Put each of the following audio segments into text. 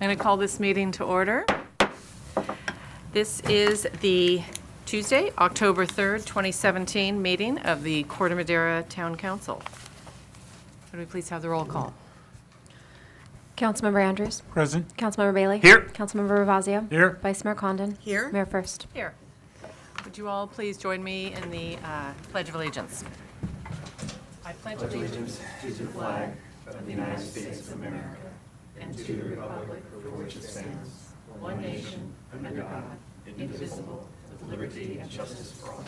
I'm going to call this meeting to order. This is the Tuesday, October 3rd, 2017 meeting of the Corte Madera Town Council. Would we please have the roll call? Councilmember Andrews. Present. Councilmember Bailey. Here. Councilmember Ravazio. Here. Vice Mayor Condon. Here. Mayor First. Here. Would you all please join me in the Pledge of Allegiance? I pledge allegiance to the flag of the United States of America and to the republic for which it stands, one nation, under God, indivisible, with liberty and justice for all.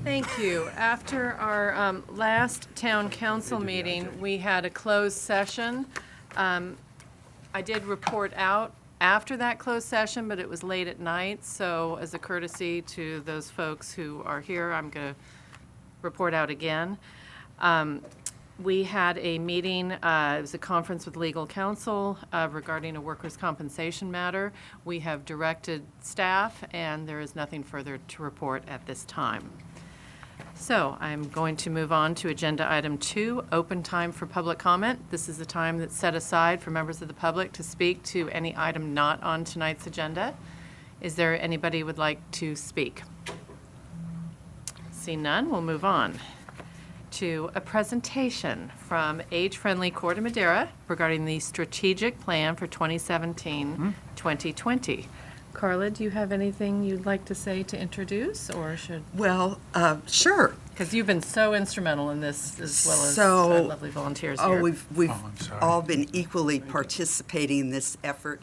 Thank you. After our last town council meeting, we had a closed session. I did report out after that closed session, but it was late at night, so as a courtesy to those folks who are here, I'm going to report out again. We had a meeting, it was a conference with legal counsel regarding a workers' compensation matter. We have directed staff, and there is nothing further to report at this time. So I'm going to move on to agenda item 2, open time for public comment. This is the time that's set aside for members of the public to speak to any item not on tonight's agenda. Is there anybody who would like to speak? See none, we'll move on to a presentation from Age-Friendly Corte Madera regarding the strategic plan for 2017-2020. Carla, do you have anything you'd like to say to introduce, or should? Well, sure. Because you've been so instrumental in this, as well as lovely volunteers Oh, here. we've I'm sorry. all been equally participating in this effort.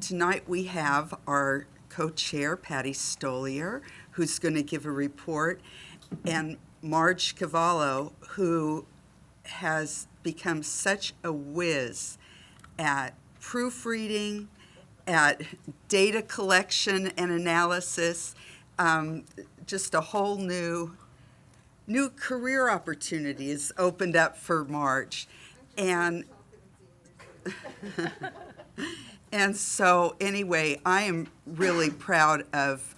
Tonight we have our co-chair, Patty Stolier, who's going to give a report, and Marge Cavallo, who has become such a whiz at proofreading, at data collection and analysis, just a whole new career opportunity is opened up for Marge. And and so anyway, I am really proud of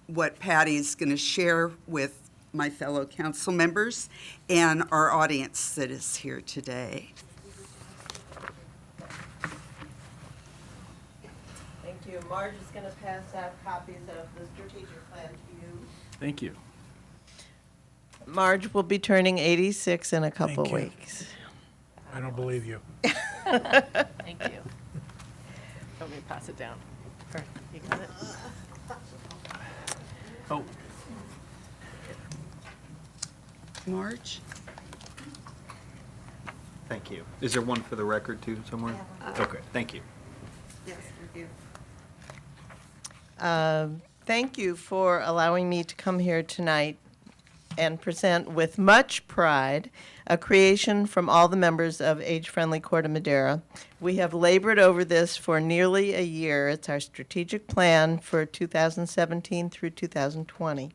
what Patty's going to share with my fellow council members and our audience that is here today. Thank you. Marge is going to pass out copies of the strategic plan to you. Thank you. Marge will be turning 86 in a couple Thank you. weeks. I don't believe you. Thank you. Let me pass it down. Or, you got it? Oh, Marge? Thank you. Is there one for the record too somewhere? Okay, thank you. Yes, thank you. Thank you for allowing me to come here tonight and present with much pride a creation from all the members of Age-Friendly Corte Madera. We have labored over this for nearly a year. It's our strategic plan for 2017 through 2020.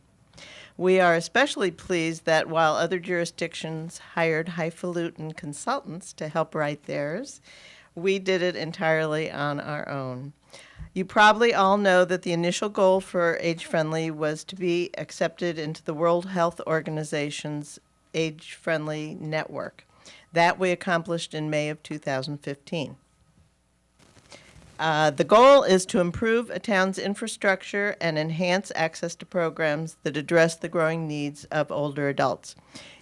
We are especially pleased that while other jurisdictions hired highfalutin consultants to help write theirs, we did it entirely on our own. You probably all know that the initial goal for Age-Friendly was to be accepted into the World Health Organization's Age-Friendly Network. That we accomplished in May of 2015. The goal is to improve a town's infrastructure and enhance access to programs that address the growing needs of older adults.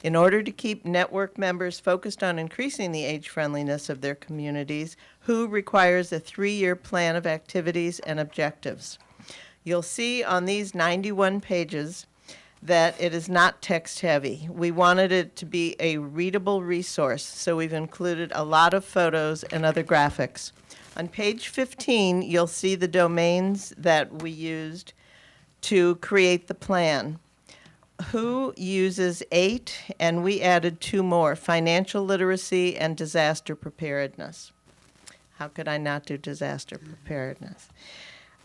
In order to keep network members focused on increasing the age-friendliness of their communities, WHO requires a 3-year plan of activities and objectives. You'll see on these 91 pages that it is not text-heavy. We wanted it to be a readable resource, so we've included a lot of photos and other graphics. On page 15, you'll see the domains that we used to create the plan. WHO uses 8, and we added 2 more, financial literacy and disaster preparedness. How could I not do disaster preparedness?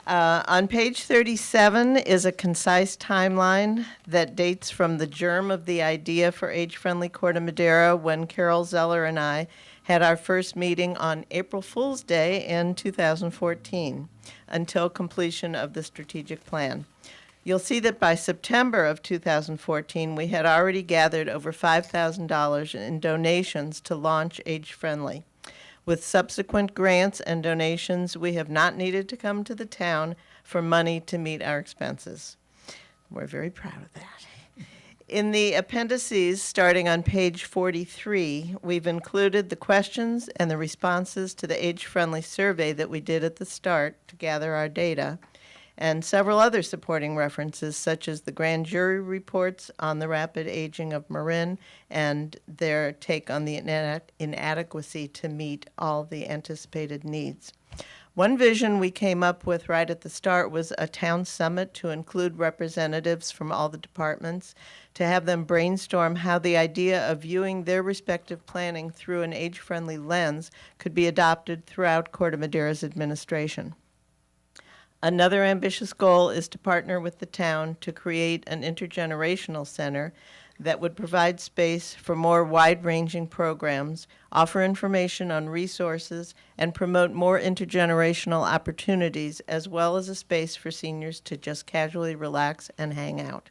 On page 37 is a concise timeline that dates from the germ of the idea for Age-Friendly Corte Madera when Carol Zeller and I had our first meeting on April Fool's Day in 2014 until completion of the strategic plan. You'll see that by September of 2014, we had already gathered over $5,000 in donations to launch Age Friendly. With subsequent grants and donations, we have not needed to come to the town for money to meet our expenses. We're very proud of that. In the appendices, starting on page 43, we've included the questions and the responses to the age-friendly survey that we did at the start to gather our data, and several other supporting references, such as the grand jury reports on the rapid aging of Marin and their take on the inadequacy to meet all the anticipated needs. One vision we came up with right at the start was a town summit to include representatives from all the departments, to have them brainstorm how the idea of viewing their respective planning through an age-friendly lens could be adopted throughout Corte Madera's administration. Another ambitious goal is to partner with the town to create an intergenerational center that would provide space for more wide-ranging programs, offer information on resources, and promote more intergenerational opportunities, as well as a space for seniors to just casually relax and hang out,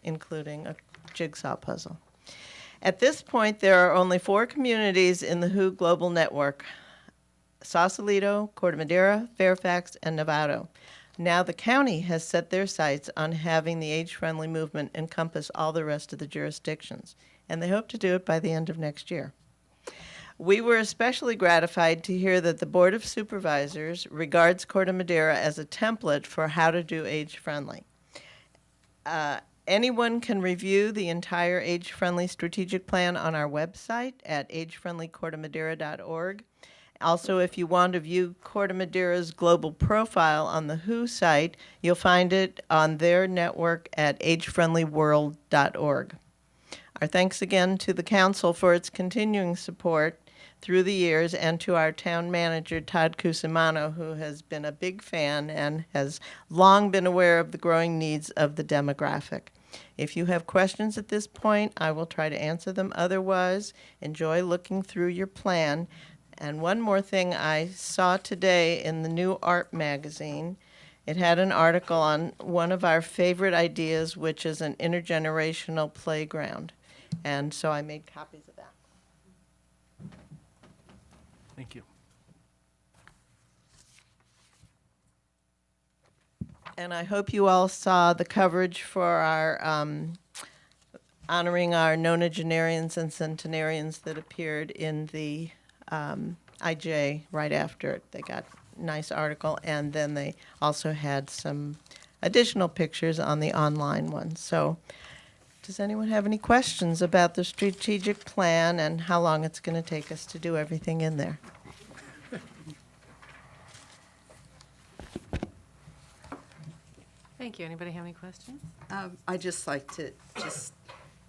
including a jigsaw puzzle. At this point, there are only 4 communities in the WHO Global Network: Sausalito, Corte Madera, Fairfax, and Novato. Now the county has set their sights on having the age-friendly movement encompass all the rest of the jurisdictions, and they hope to do it by the end of next year. We were especially gratified to hear that the Board of Supervisors regards Corte Madera as a template for how to do age-friendly. Anyone can review the entire age-friendly strategic plan on our website at agefriendlycortemadera.org. Also, if you want to view Corte Madera's global profile on the WHO site, you'll find it on their network at agefriendlyworld.org. Our thanks again to the council for its continuing support through the years, and to our town manager, Todd Cusimano, who has been a big fan and has long been aware of the growing needs of the demographic. If you have questions at this point, I will try to answer them. Otherwise, enjoy looking through your plan. And one more thing I saw today in the new art magazine, it had an article on one of our favorite ideas, which is an intergenerational playground. And so I made copies of that. Thank you. And I hope you all saw the coverage for our honoring our nonagenarians and centenarians that appeared in the IJ right after it. They got a nice article, and then they also had some additional pictures on the online one. So does anyone have any questions about the strategic plan and how long it's going to take us to do everything in there? Thank you. Anybody have any questions? I'd just like to just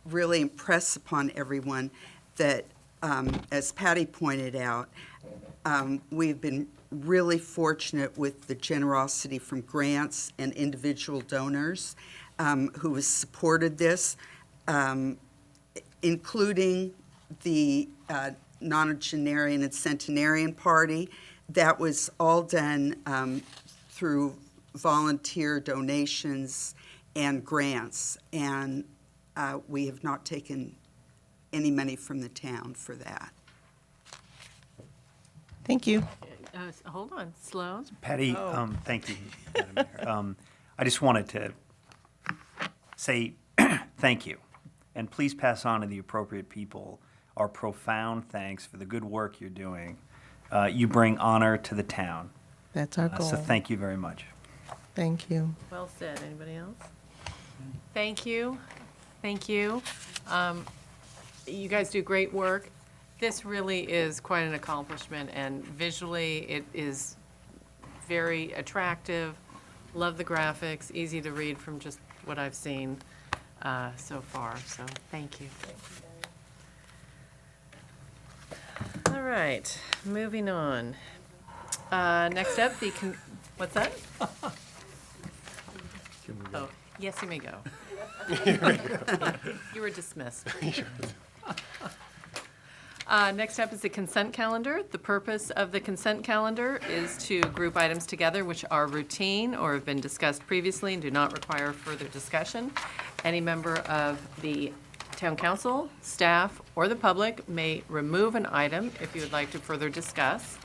really impress upon everyone that, as Patty pointed out, we've been really fortunate with the generosity from grants and individual donors who has supported this, including the nonagenarian and centenarian party. That was all done through volunteer donations and grants, and we have not taken any money from the town for that. Thank you. Hold on, Sloan. Patty, thank you, Madam Mayor. I just wanted to say thank you, and please pass on to the appropriate people our profound thanks for the good work you're doing. You bring honor to the town. That's our goal. So thank you very much. Thank you. Well said. Anybody else? Thank you. Thank you. You guys do great work. This really is quite an accomplishment, and visually it is very attractive. Love the graphics, easy to read from just what I've seen so far, so thank you. All right, moving on. Next up, what's that? Oh, yes, you may go. You were dismissed. Next up is the consent calendar. The purpose of the consent calendar is to group items together which are routine or have been discussed previously and do not require further discussion. Any member of the town council, staff, or the public may remove an item if you would like to further discuss.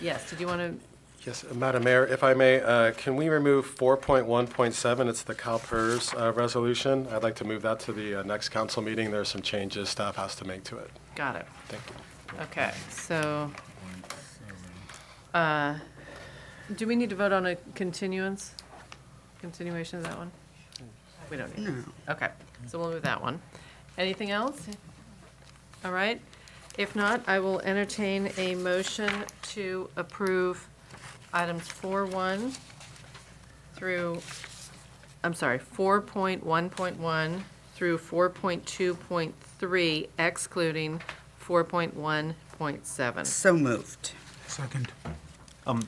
Yes, did you want to? Yes, Madam Mayor, if I may, can we remove 4.1.7? It's the CalPERS resolution. I'd like to move that to the next council meeting. There are some changes staff has to make to it. Got it. Thank you. Okay, so, do we need to vote on a continuance? Continuation of that one? We don't need to. Okay, so we'll move that one. Anything else? All right. If not, I will entertain a motion to approve items 4.1 through, 4.1.1 through 4.2.3, excluding 4.1.7. So moved. Second. Oh,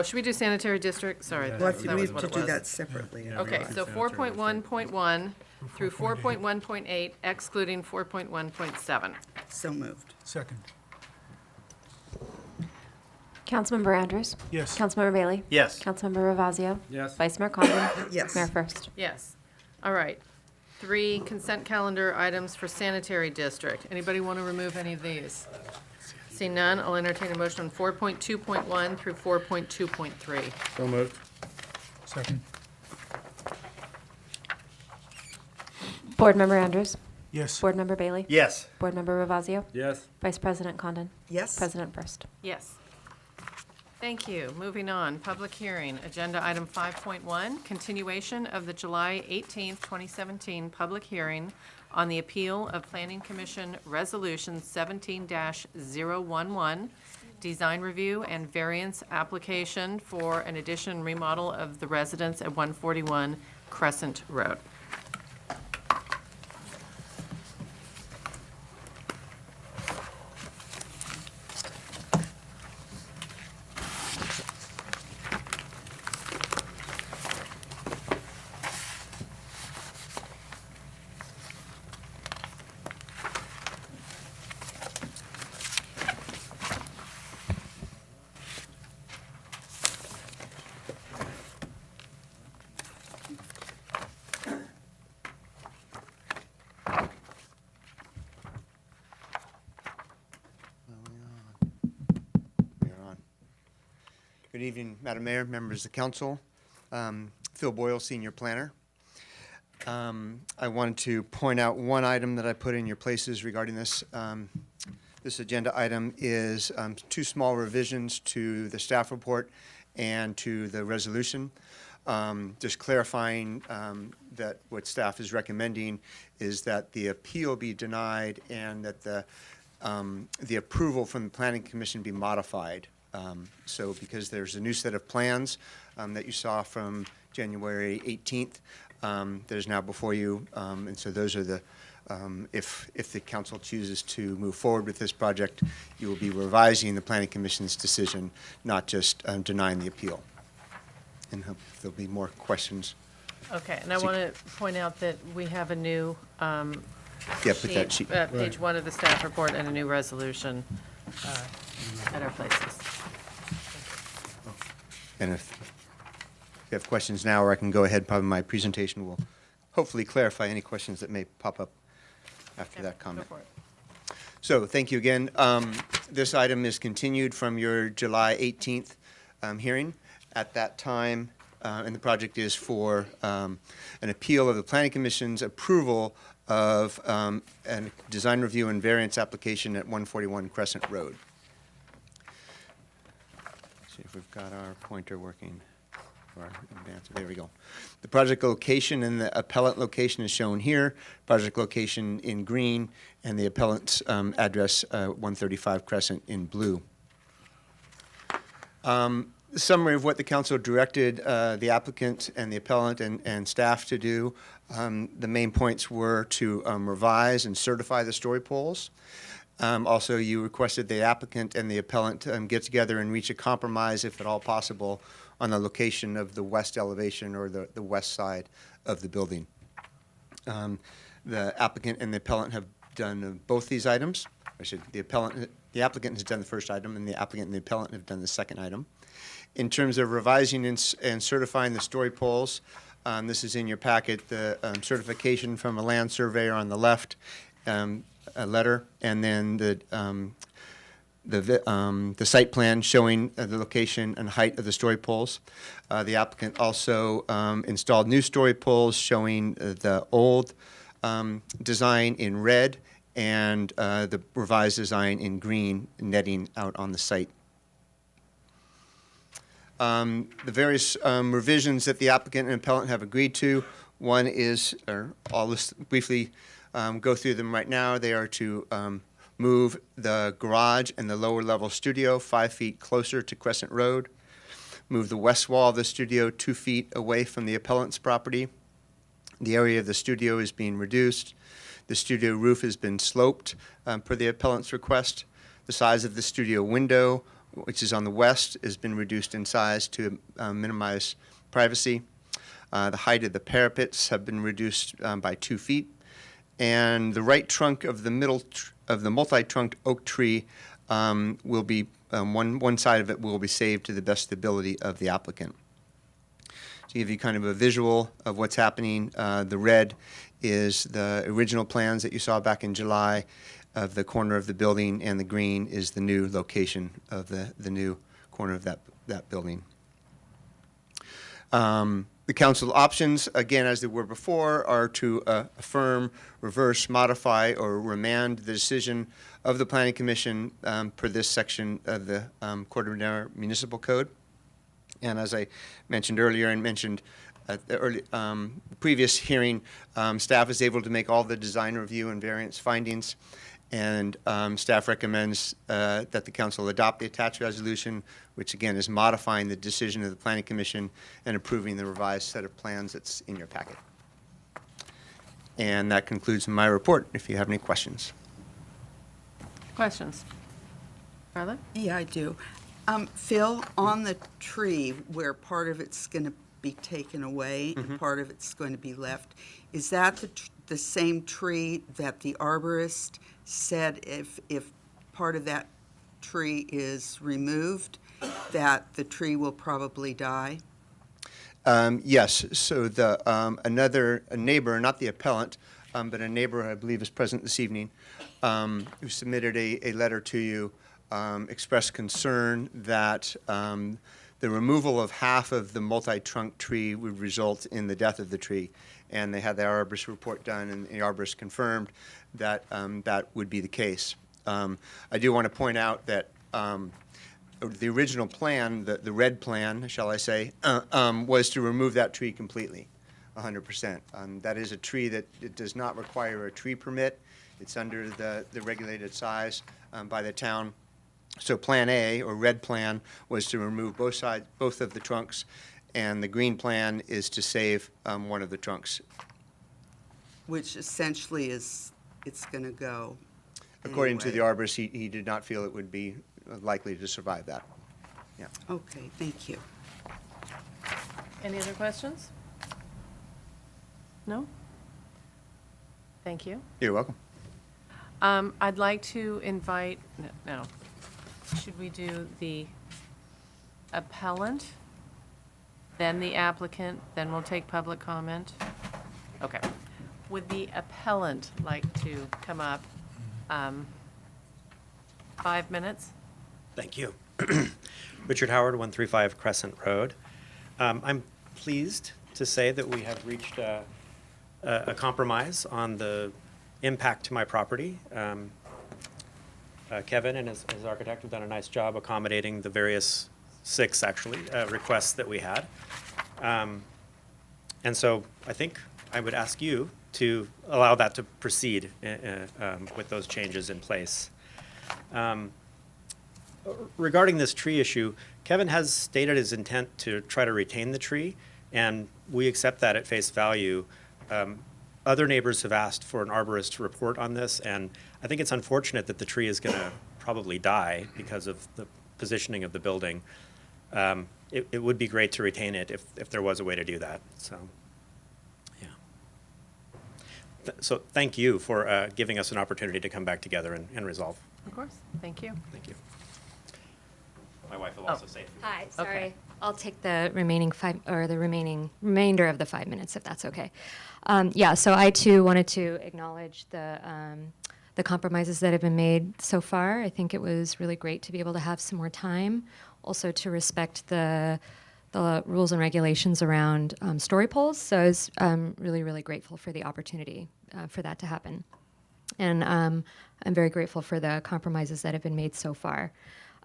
should we do sanitary district? Sorry. We'll that have was to what it do was. that separately. I Okay, realize. so 4.1.1 through 4.8. 4.1.8, excluding 4.1.7. So moved. Second. Councilmember Andrews? Yes. Councilmember Bailey? Yes. Councilmember Ravazio? Yes. Vice Mayor Condon? Yes. Mayor First? Yes. All right. 3 consent calendar items for sanitary district. Anybody want to remove any of these? See none, I'll entertain a motion on 4.2.1 through 4.2.3. So moved. Second. Board Member Andrews? Yes. Board Member Bailey? Yes. Board Member Ravazio? Yes. Vice President Condon? Yes. President First? Yes. Thank you. Moving on, public hearing, agenda item 5.1, continuation of the July 18th, 2017 public hearing on the appeal of Planning Commission Resolution 17-011, design review and variance application for an addition and remodel of the residence at 141 Crescent Road. We are on. Good evening, Madam Mayor, members of the council. Phil Boyle, Senior Planner. I wanted to point out one item that I put in your places regarding this. This agenda item is 2 small revisions to the staff report and to the resolution. Just clarifying that what staff is recommending is that the appeal be denied and that the approval from the Planning Commission be modified. So because there's a new set of plans that you saw from January 18th, that is now before you. And so those are the, if the council chooses to move forward with this project, you will be revising the Planning Commission's decision, not just denying the appeal. And hope there'll be more questions. Okay, and I want to point out that we have a new Yeah, put that sheet. page 1 of the staff report and a new resolution at our places. And if you have questions now, or I can go ahead, probably my presentation will hopefully clarify any questions that may pop up after that comment. Go for it. So, thank you again. This item is continued from your July 18th hearing. At that time, and the project is for an appeal of the Planning Commission's approval of a design review and variance application at 141 Crescent Road. See if we've got our pointer working. Our advance. There we go. The project location and the appellant location is shown here. Project location in green, and the appellant's address, 135 Crescent, in blue. Summary of what the council directed the applicant and the appellant and staff to do. The main points were to revise and certify the story poles. Also, you requested the applicant and the appellant get together and reach a compromise, if at all possible, on the location of the west elevation or the west side of the building. The applicant and the appellant have done both these items. The applicant has done the first item, and the applicant and the appellant have done the second item. In terms of revising and certifying the story poles, this is in your packet, the certification from a land surveyor on the left, a letter, and then the site plan showing the location and height of the story poles. The applicant also installed new story poles showing the old design in red and the revised design in green, netting out on the site. The various revisions that the applicant and appellant have agreed to, one is, or I'll briefly go through them right now. They are to move the garage and the lower level studio 5 feet closer to Crescent Road, move the west wall of the studio 2 feet away from the appellant's property. The area of the studio is being reduced. The studio roof has been sloped per the appellant's request. The size of the studio window, which is on the west, has been reduced in size to minimize privacy. The height of the parapets have been reduced by 2 feet. And the right trunk of the multi-trunked oak tree will be, one side of it will be saved to the best ability of the applicant. To give you kind of a visual of what's happening, the red is the original plans that you saw back in July of the corner of the building, and the green is the new location of the new corner of that building. The council options, again, as they were before, are to affirm, reverse, modify, or remand the decision of the Planning Commission per this section of the Corte Madera Municipal Code. And as I mentioned earlier and mentioned at the previous hearing, staff is able to make all the design review and variance findings, and staff recommends that the council adopt the attached resolution, which again is modifying the decision of the Planning Commission and approving the revised set of plans that's in your packet. And that concludes my report, if you have any questions. Questions? Marla? Yeah, I do. Phil, on the tree where part of it's going to be taken away and part of it's going to be left, is that the same tree that the arborist said if part of that tree is removed, that the tree will probably die? Yes, so a neighbor, not the appellant, but a neighbor I believe is present this evening, who submitted a letter to you, expressed concern that the removal of half of the multi-trunk tree would result in the death of the tree. And they had the arborist report done, and the arborist confirmed that that would be the case. I do want to point out that the original plan, the red plan, shall I say, was to remove that tree completely, 100%. That is a tree that it does not require a tree permit. It's under the regulated size by the town. So Plan A, or red plan, was to remove both of the trunks, and the green plan is to save one of the trunks. Which essentially is, it's going to go According to the anyway. arborist, he did not feel it would be likely to survive that. Yeah. Okay, thank you. Any other questions? No? Thank you. You're welcome. I'd like to invite, no, should we do the appellant, then the applicant, then we'll take public comment? Okay. Would the appellant like to come up? 5 minutes? Thank you. Richard Howard, 135 Crescent Road. I'm pleased to say that we have reached a compromise on the impact to my property. Kevin and his architect have done a nice job accommodating the various 6, actually, requests that we had. And so I think I would ask you to allow that to proceed with those changes in place. Regarding this tree issue, Kevin has stated his intent to try to retain the tree, and we accept that at face value. Other neighbors have asked for an arborist report on this, and I think it's unfortunate that the tree is going to probably die because of the positioning of the building. It would be great to retain it if there was a way to do that. So, yeah. So thank you for giving us an opportunity to come back together and resolve. Of course, thank you. Thank you. My wife will also say a few Hi, Okay. sorry. I'll take the remainder of the 5 minutes, if that's okay. Yeah, so I too wanted to acknowledge the compromises that have been made so far. I think it was really great to be able to have some more time, also to respect the rules and regulations around story polls. So I was really, really grateful for the opportunity for that to happen. And I'm very grateful for the compromises that have been made so far.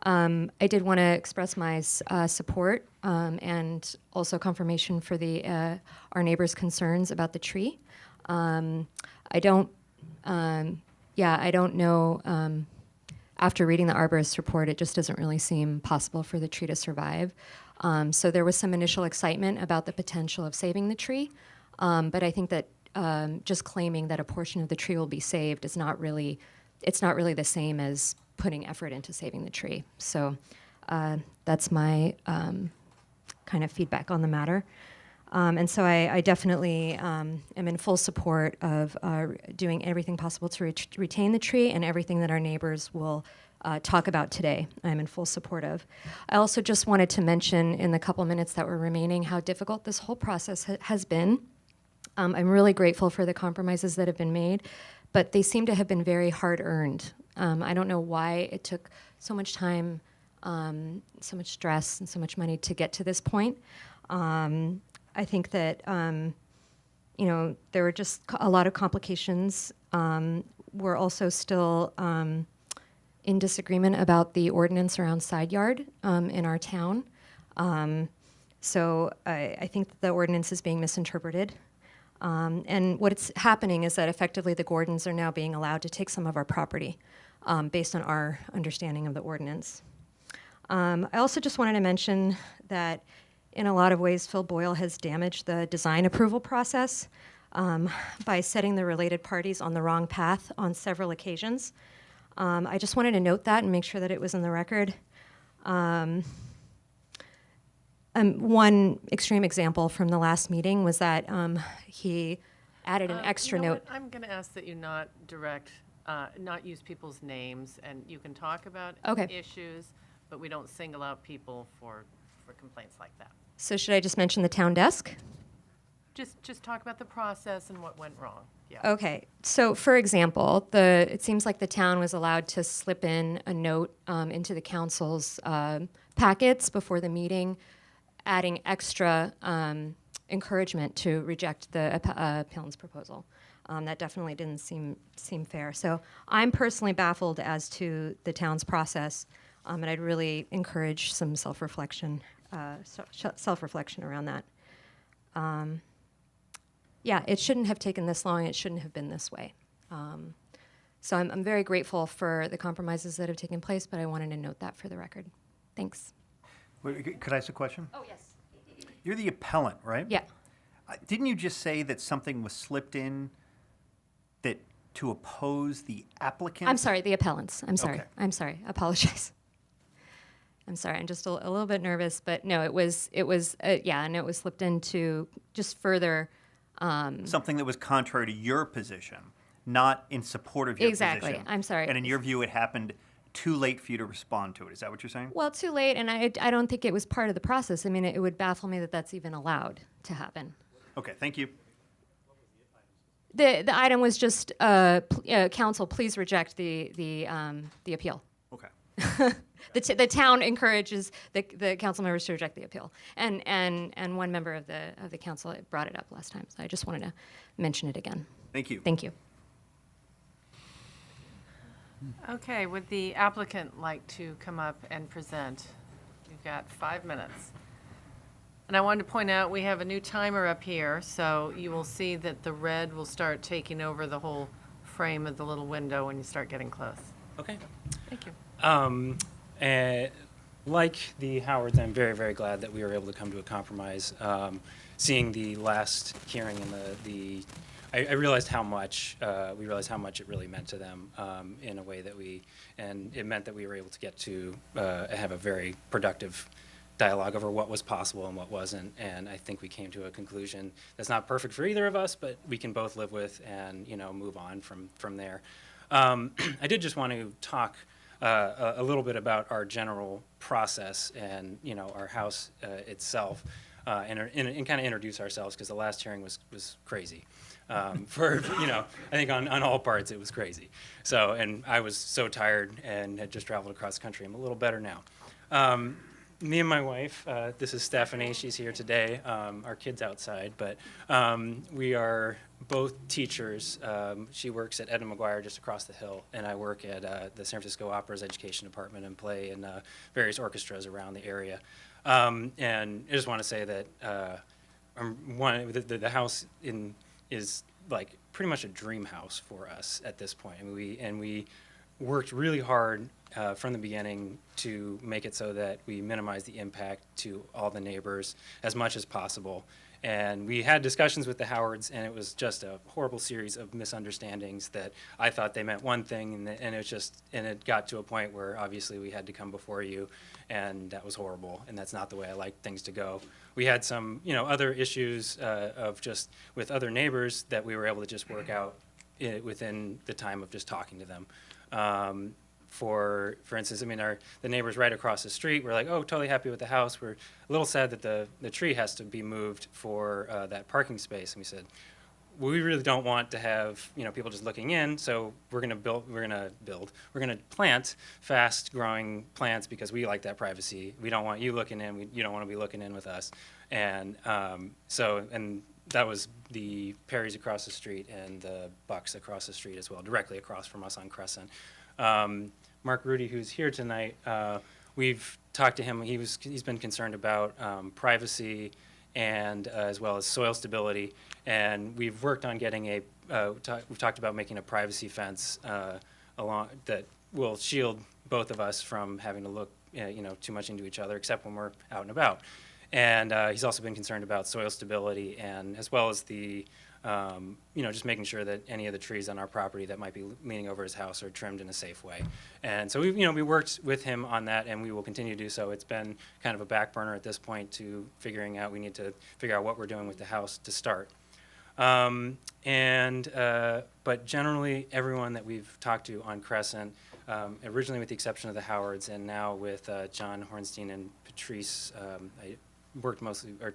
I did want to express my support and also confirmation for our neighbors' concerns about the tree. I don't know. After reading the arborist report, it just doesn't really seem possible for the tree to survive. So there was some initial excitement about the potential of saving the tree, but I think that just claiming that a portion of the tree will be saved is not really the same as putting effort into saving the tree. So that's my kind of feedback on the matter. And so I definitely am in full support of doing everything possible to retain the tree and everything that our neighbors will talk about today. I'm in full support of. I also just wanted to mention in the couple minutes that were remaining how difficult this whole process has been. I'm really grateful for the compromises that have been made, but they seem to have been very hard-earned. I don't know why it took so much time, so much stress, and so much money to get to this point. I think that, there were just a lot of complications. We're also still in disagreement about the ordinance around side yard in our town. So I think that the ordinance is being misinterpreted. And what's happening is that effectively the Gordons are now being allowed to take some of our property based on our understanding of the ordinance. I also just wanted to mention that in a lot of ways, Phil Boyle has damaged the design approval process by setting the related parties on the wrong path on several occasions. I just wanted to note that and make sure that it was in the record. One extreme example from the last meeting was that he added an extra You know note. what? I'm going to ask that you not use people's names, and you can talk about Okay. issues, but we don't single out people for complaints like that. So should I just mention the town desk? Just talk about the process and what went wrong. Yeah. Okay, so for example, it seems like the town was allowed to slip in a note into the council's packets before the meeting, adding extra encouragement to reject the appellant's proposal. That definitely didn't seem fair. So I'm personally baffled as to the town's process, and I'd really encourage some self-reflection around that. Yeah, it shouldn't have taken this long. It shouldn't have been this way. So I'm very grateful for the compromises that have taken place, but I wanted to note that for the record. Thanks. Wait, could I ask a question? Oh, yes. You're the appellant, right? Yeah. Didn't you just say that something was slipped in that to oppose the applicant? I'm sorry, the appellants. I'm sorry. Okay. I'm sorry. Apologize. I'm sorry. I'm just a little bit nervous, but no, it was and it was slipped into just further. Something that was contrary to your position, not in support of your Exactly. position. I'm sorry. And in your view, it happened too late for you to respond to it. Is that what you're saying? Well, too late, and I don't think it was part of the process. I mean, it would baffle me that that's even allowed to happen. Okay, thank you. The item was just council, please reject the appeal. Okay. The town encourages the council members to reject the appeal, and one member of the council brought it up last time, so I just wanted to mention it again. Thank you. Thank you. Okay, would the applicant like to come up and present? You've got 5 minutes. And I wanted to point out, we have a new timer up here, so you will see that the red will start taking over the whole frame of the little window when you start getting close. Okay. Thank you. Like the Howards, I'm very, very glad that we were able to come to a compromise. Seeing the last hearing and I realized how much we realized how much it really meant to them in a way that and it meant that we were able to get to have a very productive dialogue over what was possible and what wasn't, and I think we came to a conclusion that's not perfect for either of us, but we can both live with and, you know, move on from there. I did just want to talk a little bit about our general process and, you know, our house itself, and kind of introduce ourselves, because the last hearing was crazy. For, you know, I think on all parts it was crazy. So, and I was so tired and had just traveled across the country. I'm a little better now. Me and my wife, this is Stephanie, she's here today. Our kid's outside, but we are both teachers. She works at Ed and McGuire just across the hill, and I work at the San Francisco Opera's Education Department and play in various orchestras around the area. And I just want to say that the house is like pretty much a dream house for us at this point. I mean, we worked really hard from the beginning to make it so that we minimize the impact to all the neighbors as much as possible. And we had discussions with the Howards, and it was just a horrible series of misunderstandings that I thought they meant one thing, and it got to a point where obviously we had to come before you, and that was horrible, and that's not the way I like things to go. We had some, you know, other issues of just with other neighbors that we were able to just work out within the time of just talking to them. For instance, I mean, the neighbors right across the street were like, oh, totally happy with the house. We're a little sad that the tree has to be moved for that parking space. And we said, well, we really don't want to have, you know, people just looking in, so we're going to plant fast-growing plants because we like that privacy. We don't want you looking in. You don't want to be looking in with us. And and that was the Perrys across the street and the Bucks across the street as well, directly across from us on Crescent. Mark Rudy, who's here tonight, we've talked to him. He's been concerned about privacy and as well as soil stability, and we've worked on getting we've talked about making a privacy fence along that will shield both of us from having to look you know, too much into each other, except when we're out and about. And he's also been concerned about soil stability, and as well as the you know, just making sure that any of the trees on our property that might be leaning over his house are trimmed in a safe way. And so we worked with him on that, and we will continue to do so. It's been kind of a back burner at this point to figuring out, we need to figure out what we're doing with the house to start. But generally, everyone that we've talked to on Crescent, originally with the exception of the Howards, and now with John Hornstein and Patrice, I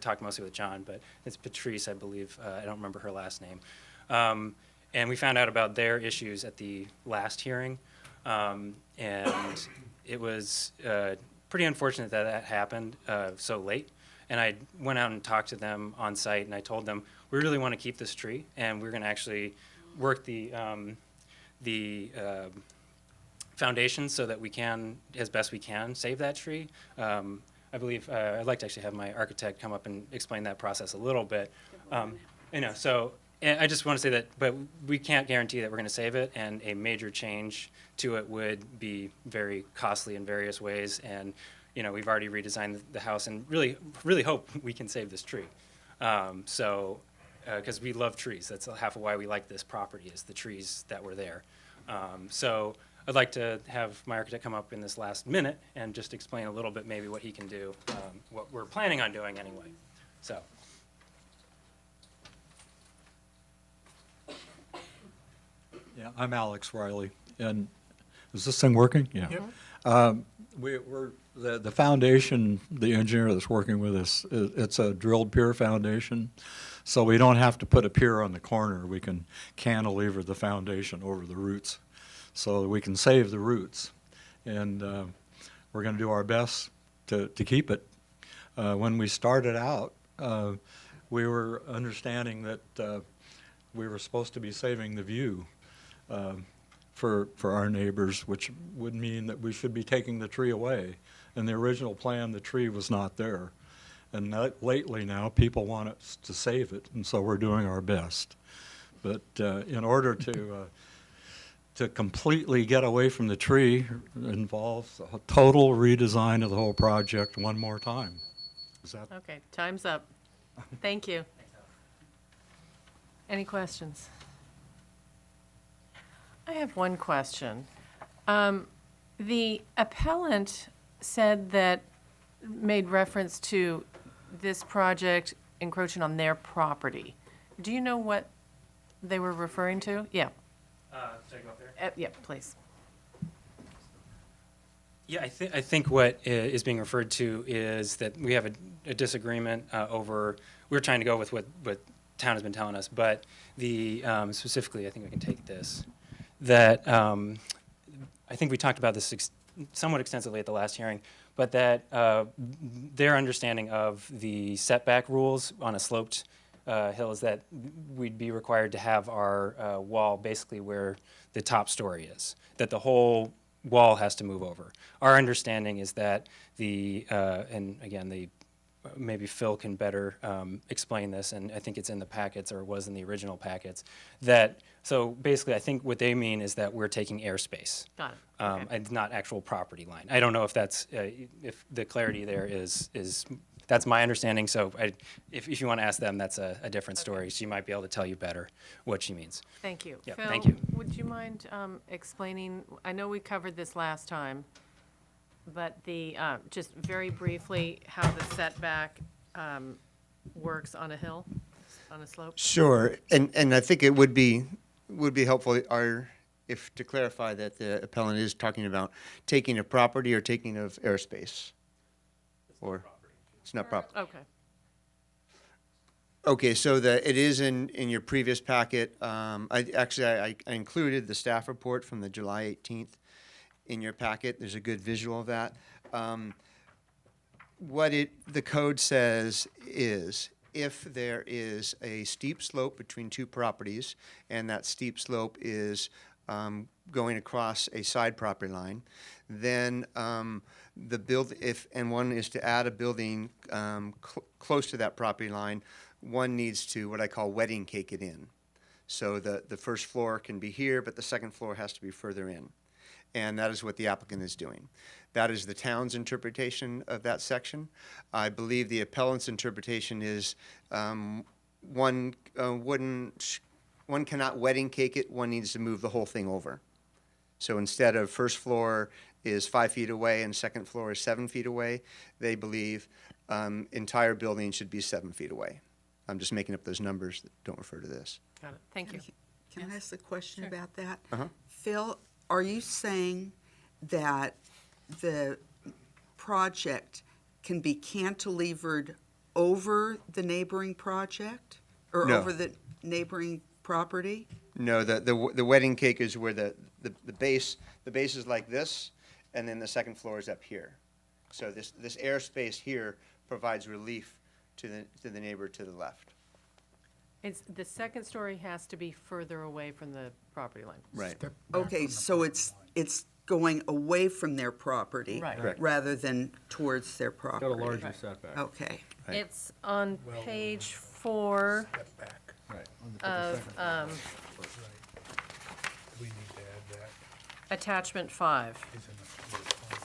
talked mostly with John, but it's Patrice, I believe. I don't remember her last name. And we found out about their issues at the last hearing. And it was pretty unfortunate that that happened so late. And I went out and talked to them on site, and I told them, we really want to keep this tree, and we're going to actually work the foundation so that we can, as best we can, save that tree. I believe I'd like to actually have my architect come up and explain that process a little bit. You know, so and I just want to say that, but we can't guarantee that we're going to save it, and a major change to it would be very costly in various ways. And you know, we've already redesigned the house, and really hope we can save this tree. Because we love trees. That's half of why we like this property, is the trees that were there. So I'd like to have my architect come up in this last minute and just explain a little bit maybe what he can do, what we're planning on doing anyway. So. Yeah, I'm Alex Riley, and is this thing working? Yeah. Yep. We're the foundation, the engineer that's working with us, it's a drilled pier foundation, so we don't have to put a pier on the corner. We can cantilever the foundation over the roots, so we can save the roots, and we're going to do our best to keep it. When we started out, we were understanding that we were supposed to be saving the view for our neighbors, which would mean that we should be taking the tree away. In the original plan, the tree was not there. And lately now, people want us to save it, and so we're doing our best. But in order to completely get away from the tree involves a total redesign of the whole project one more time. Is that? Okay, time's up. Thank you. Any questions? I have one question. The appellant said that made reference to this project encroaching on their property. Do you know what they were referring to? Yeah. Should I go up there? Yeah, please. Yeah, I think what is being referred to is that we have a disagreement over, we're trying to go with what town has been telling us, but the, specifically, I think we can take this, that, I think we talked about this somewhat extensively at the last hearing, but that their understanding of the setback rules on a sloped hill is that we'd be required to have our wall basically where the top story is, that the whole wall has to move over. Our understanding is that and again, maybe Phil can better explain this, and I think it's in the packets, or was in the original packets, so basically I think what they mean is that we're taking airspace. Got it. Okay. And not actual property line. I don't know if that's, if the clarity there is that's my understanding, so if you want to ask them, that's a different story. She might be able to tell you better what she means. Thank you. Yeah, Phil, thank you. would you mind explaining, I know we covered this last time, but just very briefly, how the setback works on a hill, on a slope? Sure, and I think it would be helpful if to clarify that the appellant is talking about taking of property or taking of airspace. Or it's not property. Okay. Okay, so it is in your previous packet. I included the staff report from the July 18th in your packet. There's a good visual of that. What the code says is if there is a steep slope between two properties and that steep slope is going across a side property line, then if one is to add a building close to that property line, one needs to, what I call, wedding cake it in. So the first floor can be here, but the second floor has to be further in. And that is what the applicant is doing. That is the town's interpretation of that section. I believe the appellant's interpretation is one cannot wedding cake it, one needs to move the whole thing over. So instead of first floor is 5 feet away and second floor is 7 feet away, they believe entire building should be 7 feet away. I'm just making up those numbers that don't refer to this. Got it. Thank you. Can I ask a question about that? Uh-huh. Phil, are you saying that the project can be cantilevered over the neighboring project? Or No. over the neighboring property? No, the wedding cake is where the base is like this, and then the second floor is up here. So this airspace here provides relief to the neighbor to the left. The second story has to be further away from the property line. Right. Okay, so it's going away from their property? Right. Correct. Rather than towards their property? Got a larger setback. Okay. Right. It's on page 4 Right. of We need to add that. attachment 5,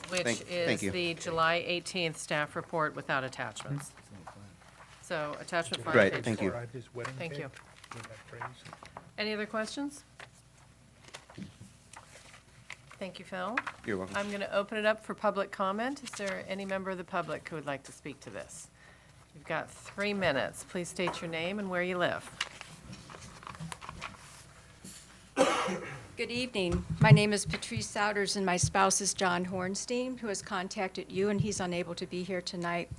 which Thank is you. the July 18th staff report without attachments. So attachment 5, Right, page thank you. 4. Describe his wedding Thank cake you. with that phrase. Any other questions? Thank you, Phil. You're welcome. I'm going to open it up for public comment. Is there any member of the public who would like to speak to this? You've got 3 minutes. Please state your name and where you live. Good evening. My name is Patrice Souders, and my spouse is John Hornstein, who has contacted you, and he's unable to be here tonight.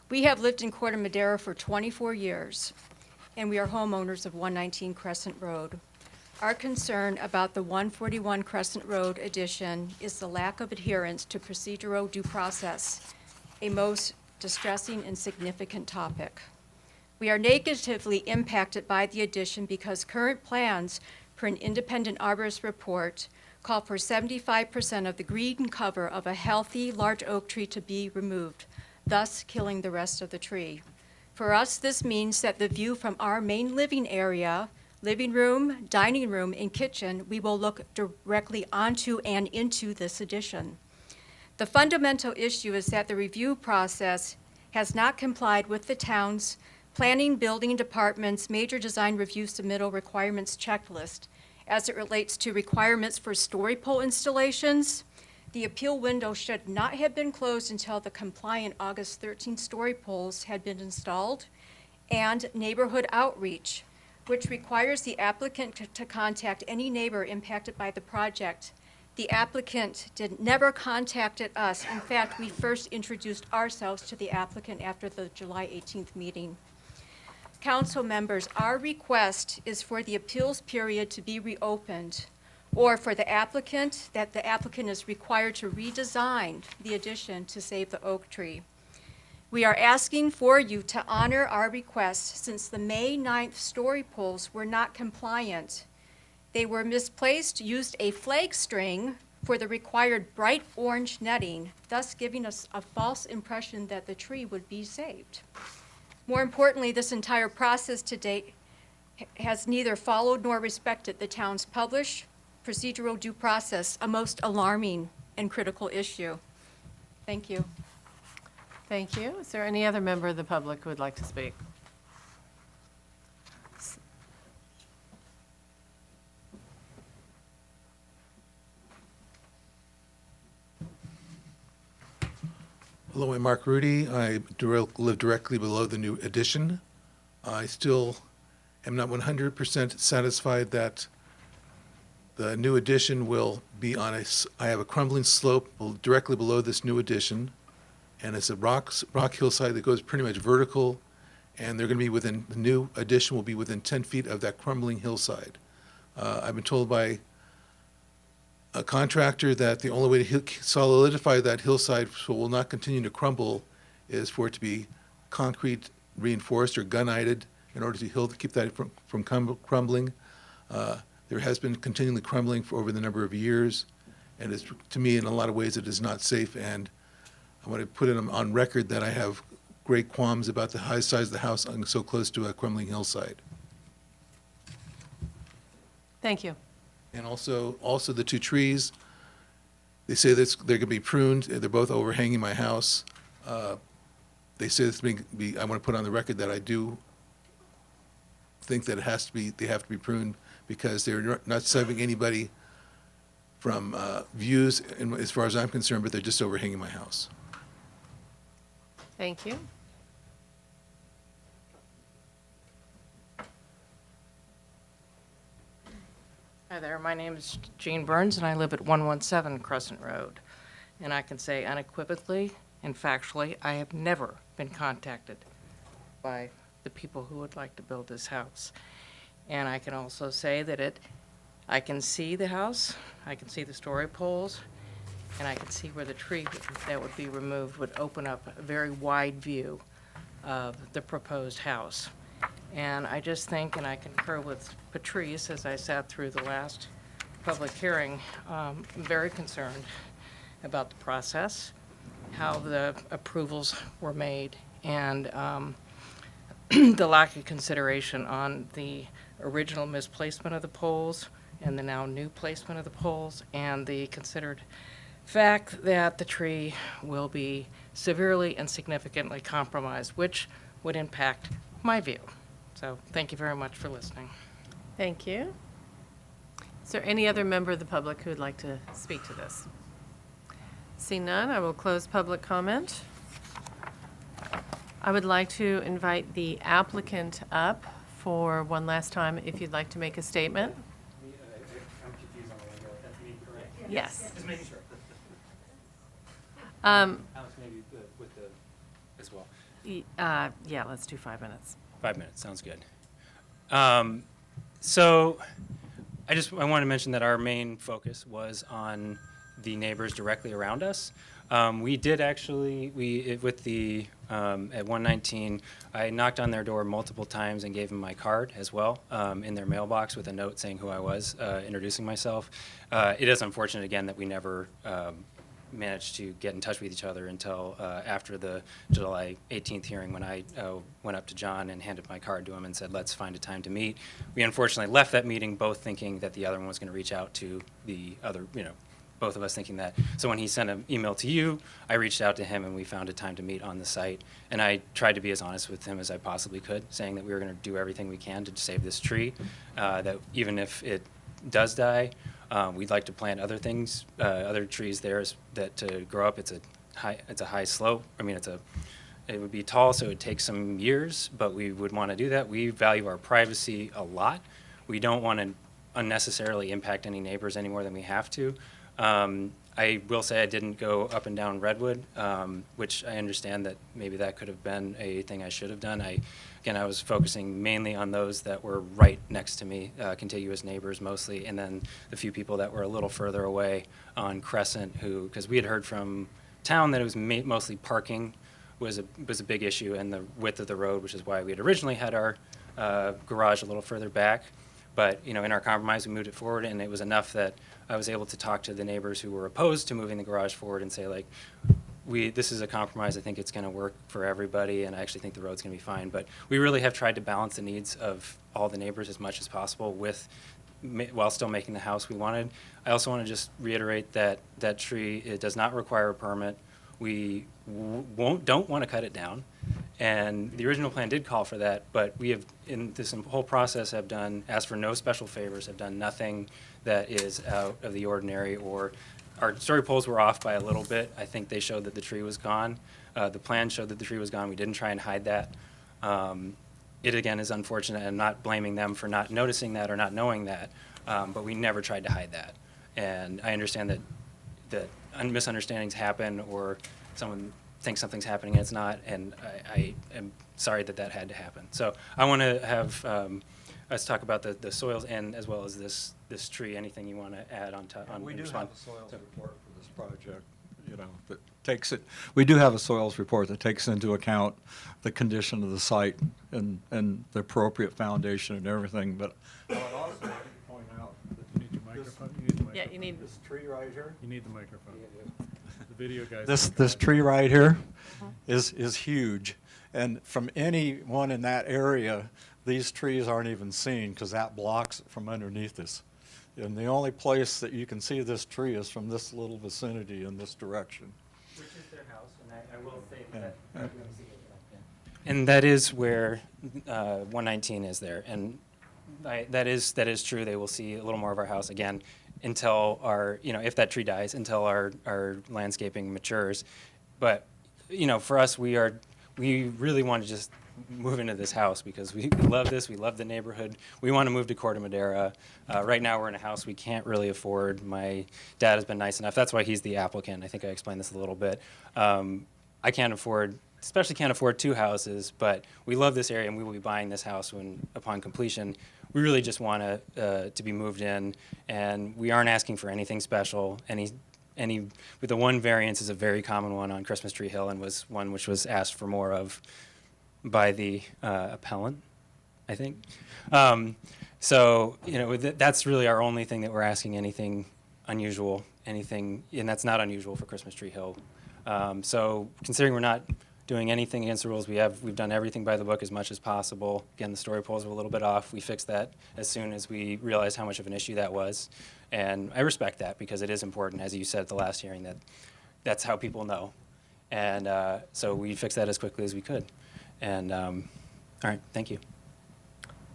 We have lived in Corte Madera for 24 years, and we are homeowners of 119 Crescent Road. Our concern about the 141 Crescent Road addition is the lack of adherence to procedural due process, a most distressing and significant topic. We are negatively impacted by the addition because current plans per an independent arborist report call for 75% of the green cover of a healthy large oak tree to be removed, thus killing the rest of the tree. For us, this means that the view from our main living area, living room, dining room, and kitchen, we will look directly onto and into this addition. The fundamental issue is that the review process has not complied with the town's planning, building department's major design review submittal requirements checklist as it relates to requirements for story pole installations, The appeal window should not have been closed until the compliant August 13 story poles had been installed, and neighborhood outreach, which requires the applicant to contact any neighbor impacted by the project. The applicant never contacted us. In fact, we first introduced ourselves to the applicant after the July 18th meeting. Council members, our request is for the appeals period to be reopened, or for the applicant is required to redesign the addition to save the oak tree. We are asking for you to honor our request since the May 9th story poles were not compliant. They were misplaced, used a flag string for the required bright orange netting, thus giving us a false impression that the tree would be saved. More importantly, this entire process to date has neither followed nor respected the town's published procedural due process, a most alarming and critical issue. Thank you. Thank you. Is there any other member of the public who would like to speak? Hello, I'm Mark Rudy. I live directly below the new addition. I still am not 100% satisfied that the new addition will be on I have a crumbling slope directly below this new addition, and it's a rock hillside that goes pretty much vertical, and they're going to be the new addition will be within 10 feet of that crumbling hillside. I've been told by a contractor that the only way to solidify that hillside so it will not continue to crumble is for it to be concrete reinforced or gunite in order to keep that from crumbling. There has been continually crumbling for over the number of years, and it's, to me, in a lot of ways, it is not safe, and I want to put it on record that I have great qualms about the high size of the house so close to a crumbling hillside. Thank you. And also the two trees, they say they're going to be pruned. They're both overhanging my house. They say I want to put on the record that I do think that they have to be pruned because they're not saving anybody from views, as far as I'm concerned, but they're just overhanging my house. Thank you. Hi there, my name is Jean Burns, and I live at 117 Crescent Road. And I can say unequivocally and factually, I have never been contacted by the people who would like to build this house. And I can also say that I can see the house, I can see the story poles, and I can see where the tree that would be removed would open up a very wide view of the proposed house. And I just think, and I concur with Patrice, as I sat through the last public hearing, I'm very concerned about the process, how the approvals were made, and the lack of consideration on the original misplacement of the poles and the now new placement of the poles, and the considered fact that the tree will be severely and significantly compromised, which would impact my view. So thank you very much for listening. Thank you. Is there any other member of the public who would like to speak to this? Seeing none, I will close public comment. I would like to invite the applicant up for one last time if you'd like to make a statement. I'm confused on the lingo. That's me, correct? Yes. Just making sure. Um, Alex, maybe with the, as well. Yeah, let's do 5 minutes. 5 minutes, sounds good. So I want to mention that our main focus was on the neighbors directly around us. We did actually, with the, at 119, I knocked on their door multiple times and gave them my card as well, in their mailbox with a note saying who I was, introducing myself. It is unfortunate, again, that we never managed to get in touch with each other until after the July 18th hearing, when I went up to John and handed my card to him and said, let's find a time to meet. We unfortunately left that meeting both thinking that the other one was going to reach out to the other, both of us thinking that. So when he sent an email to you, I reached out to him and we found a time to meet on the site. And I tried to be as honest with him as I possibly could, saying that we were going to do everything we can to save this tree, that even if it does die, We'd like to plant other things, other trees there that to grow up. It's a high slope. I mean, it would be tall, so it would take some years, but we would want to do that. We value our privacy a lot. We don't want to unnecessarily impact any neighbors any more than we have to. I will say I didn't go up and down Redwood, which I understand that maybe that could have been a thing I should have done. I was focusing mainly on those that were right next to me, contiguous neighbors mostly, and then the few people that were a little further away on Crescent because we had heard from town that it was mostly parking was a big issue, and the width of the road, which is why we had originally had our garage a little further back. But, in our compromise, we moved it forward, and it was enough that I was able to talk to the neighbors who were opposed to moving the garage forward and say, like, this is a compromise. I think it's going to work for everybody, and I actually think the road's going to be fine. But we really have tried to balance the needs of all the neighbors as much as possible while still making the house we wanted. I also want to just reiterate that that tree, it does not require a permit. We don't want to cut it down. And the original plan did call for that, but we have, in this whole process, asked for no special favors, have done nothing that is out of the ordinary, or our story poles were off by a little bit. I think they showed that the tree was gone. The plan showed that the tree was gone. We didn't try and hide that. It, again, is unfortunate. I'm not blaming them for not noticing that or not knowing that, but we never tried to hide that. And I understand that misunderstandings happen, or someone thinks something's happening and it's not, and I am sorry that had to happen. So I want to have us talk about the soils and as well as this tree. Anything you want to add on top? We do have a soils report for this project, that takes it. We do have a soils report that takes into account the condition of the site and the appropriate foundation and everything. But I would also like to point out that You need your microphone. You need the microphone. Yeah, you need. this tree right here. You need the microphone. The video guys. This tree right here is huge, and from anyone in that area, these trees aren't even seen because that blocks it from underneath us. And the only place that you can see this tree is from this little vicinity in this direction. Which is their house, and I will say that. And that is where 119 is there, and that is true. They will see a little more of our house again until if that tree dies, until our landscaping matures. But, for us, we really want to just move into this house because we love this. We love the neighborhood. We want to move to Corte Madera. Right now, we're in a house we can't really afford. My dad has been nice enough. That's why he's the applicant. I think I explained this a little bit. I can't afford two houses, but we love this area, and we will be buying this house upon completion. We really just want to be moved in, and we aren't asking for anything special. With the one variance is a very common one on Christmas Tree Hill, and was one which was asked for more of by the appellant, I think. So that's really our only thing that we're asking. Anything unusual, and that's not unusual for Christmas Tree Hill. So considering we're not doing anything against the rules, we've done everything by the book as much as possible. Again, the story poles were a little bit off. We fixed that as soon as we realized how much of an issue that was. And I respect that because it is important, as you said at the last hearing, that's how people know. And so we fixed that as quickly as we could. And all right, thank you.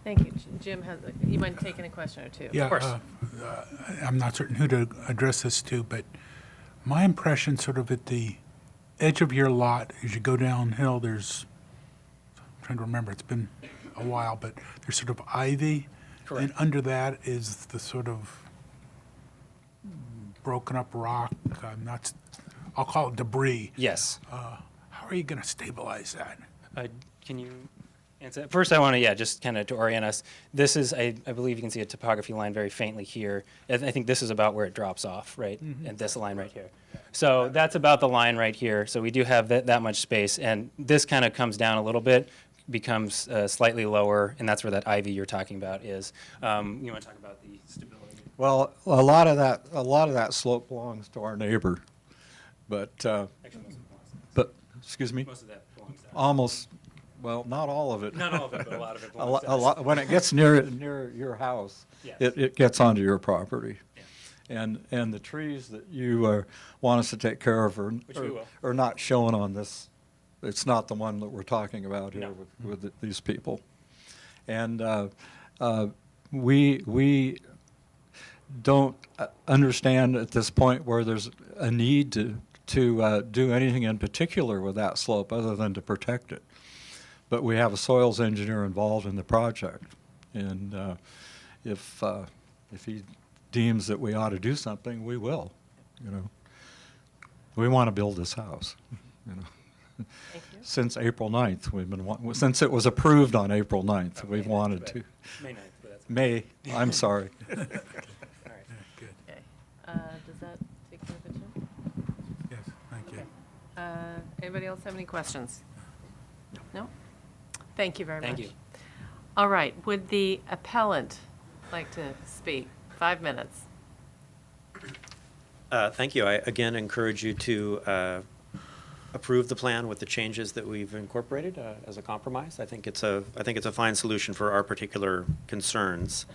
Thank you. Jim, you mind taking a question or two? Yeah, Of course. I'm not certain who to address this to, but my impression sort of at the edge of your lot, as you go downhill, I'm trying to remember, it's been a while, but there's sort of ivy. Correct. And under that is the sort of broken up rock, I'll call it debris. Yes. How are you going to stabilize that? Can you answer that? First, I want to, just kind of to orient us. This is, I believe you can see a topography line very faintly here. I think this is about where it drops off, right? And this line right here. So that's about the line right here. So we do have that much space. And this kind of comes down a little bit, becomes slightly lower, and that's where that ivy you're talking about is. You want to talk about the stability? Well, a lot of that slope belongs to our neighbor, but Actually, most of it belongs to us. excuse me, Most of that belongs to us. almost. Well, not all of it. Not all of it, but a lot of it A belongs to us. lot, when it gets near your house, Yes. it gets onto your property. Yeah. And the trees that you want us to take care of Which we will. are not shown on this. It's not the one that we're talking about here No. with these people. And we don't understand at this point where there's a need to do anything in particular with that slope other than to protect it. But we have a soils engineer involved in the project, and if he deems that we ought to do something, we will. You know, we want to build this house. You know, Thank you. since April 9th, we've been since it was approved on April 9th, we've wanted to. May 9th, but that's. May, I'm sorry. All right. Okay. Does that take care of it, Jim? Yes, thank you. Anybody else have any questions? No? Thank you very much. Thank you. All right, would the appellant like to speak? 5 minutes. Thank you. I again encourage you to approve the plan with the changes that we've incorporated as a compromise. I think it's a fine solution for our particular concerns.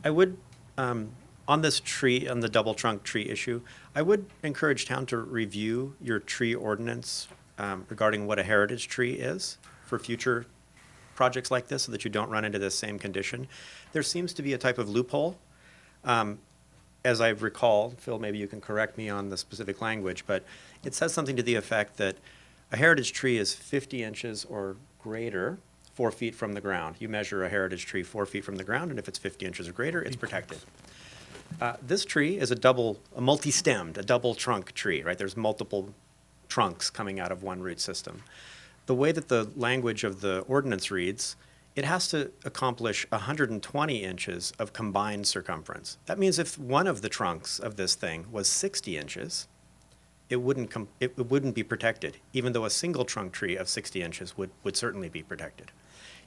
I would, on this tree, on the double trunk tree issue, I would encourage town to review your tree ordinance regarding what a heritage tree is for future projects like this, so that you don't run into this same condition. There seems to be a type of loophole. As I recall, Phil, maybe you can correct me on the specific language, but it says something to the effect that a heritage tree is 50 inches or greater, 4 feet from the ground. You measure a heritage tree 4 feet from the ground, and if it's 50 inches or greater, it's protected. This tree is a multi-stemmed, a double trunk tree, right? There's multiple trunks coming out of one root system. The way that the language of the ordinance reads, it has to accomplish 120 inches of combined circumference. That means if one of the trunks of this thing was 60 inches, it wouldn't be protected, even though a single trunk tree of 60 inches would certainly be protected.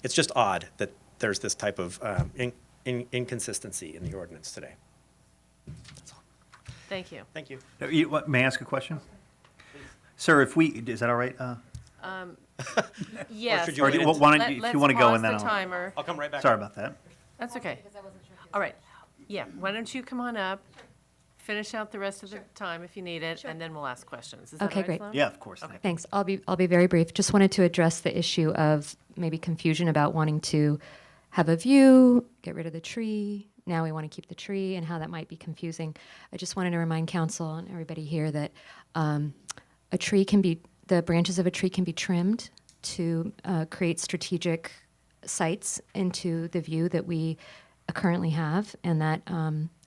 It's just odd that there's this type of inconsistency in the ordinance today. That's all. Thank you. Thank you. May I ask a question? Sir, is that all right? Yes. should you wait Or why don't you, if you want to go and then Let's pause the timer. I'll come right back. Sorry about that. That's okay. All right. Yeah, why don't you come on up, finish out the rest of the time if you need it, and then we'll ask questions. Is that Okay, all right, great. Sloan? Yeah, of course. Okay. Thanks. I'll be very brief. Just wanted to address the issue of maybe confusion about wanting to have a view, get rid of the tree. Now we want to keep the tree, and how that might be confusing. I just wanted to remind council and everybody here that the branches of a tree can be trimmed to create strategic sites into the view that we currently have, and that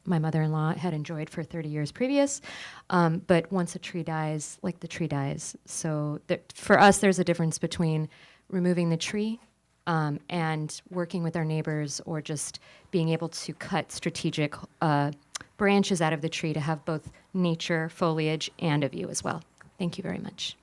my mother-in-law had enjoyed for 30 years previous. But once a tree dies, like the tree dies. So for us, there's a difference between removing the tree and working with our neighbors, or just being able to cut strategic branches out of the tree to have both nature, foliage, and a view as well. Thank you very much.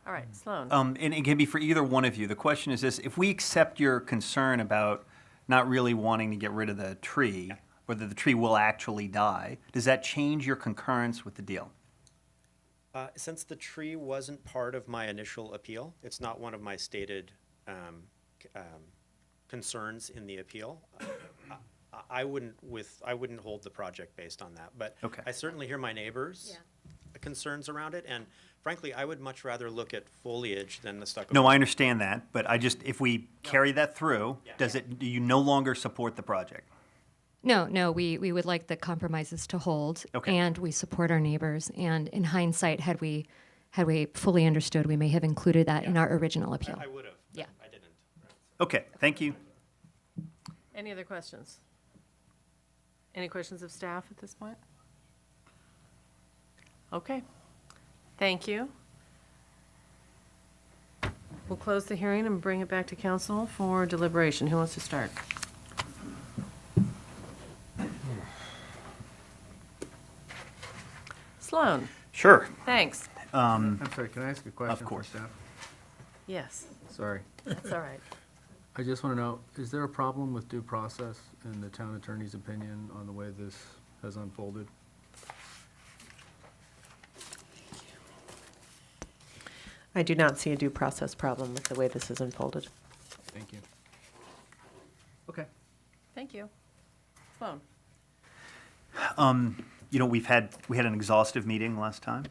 All right, Sloan. And it can be for either one of you. The question is this: if we accept your concern about not really wanting to get rid of the tree, whether the tree will actually die, does that change your concurrence with the deal? Since the tree wasn't part of my initial appeal, it's not one of my stated concerns in the appeal. I wouldn't hold the project based on that, but Okay. I certainly hear my neighbors' concerns around it, and frankly, I would much rather look at foliage than the stucco. No, I understand that, but if we carry that through, Yeah. do you no longer support the project? No, we would like the compromises to hold, Okay. and we support our neighbors. And in hindsight, had we fully understood, we may have included that in our original appeal. I would have. Yeah. I didn't. Okay, thank you. Any other questions? Any questions of staff at this point? Okay. Thank you. We'll close the hearing and bring it back to council for deliberation. Who wants to start? Sloan, Sure. thanks. I'm sorry, can I ask a question? Of course. For staff? Yes, Sorry. that's all right. I just want to know, is there a problem with due process in the town attorney's opinion on the way this has unfolded? I do not see a due process problem with the way this is unfolded. Thank you. Okay. Thank you. Sloan. We had an exhaustive meeting last time,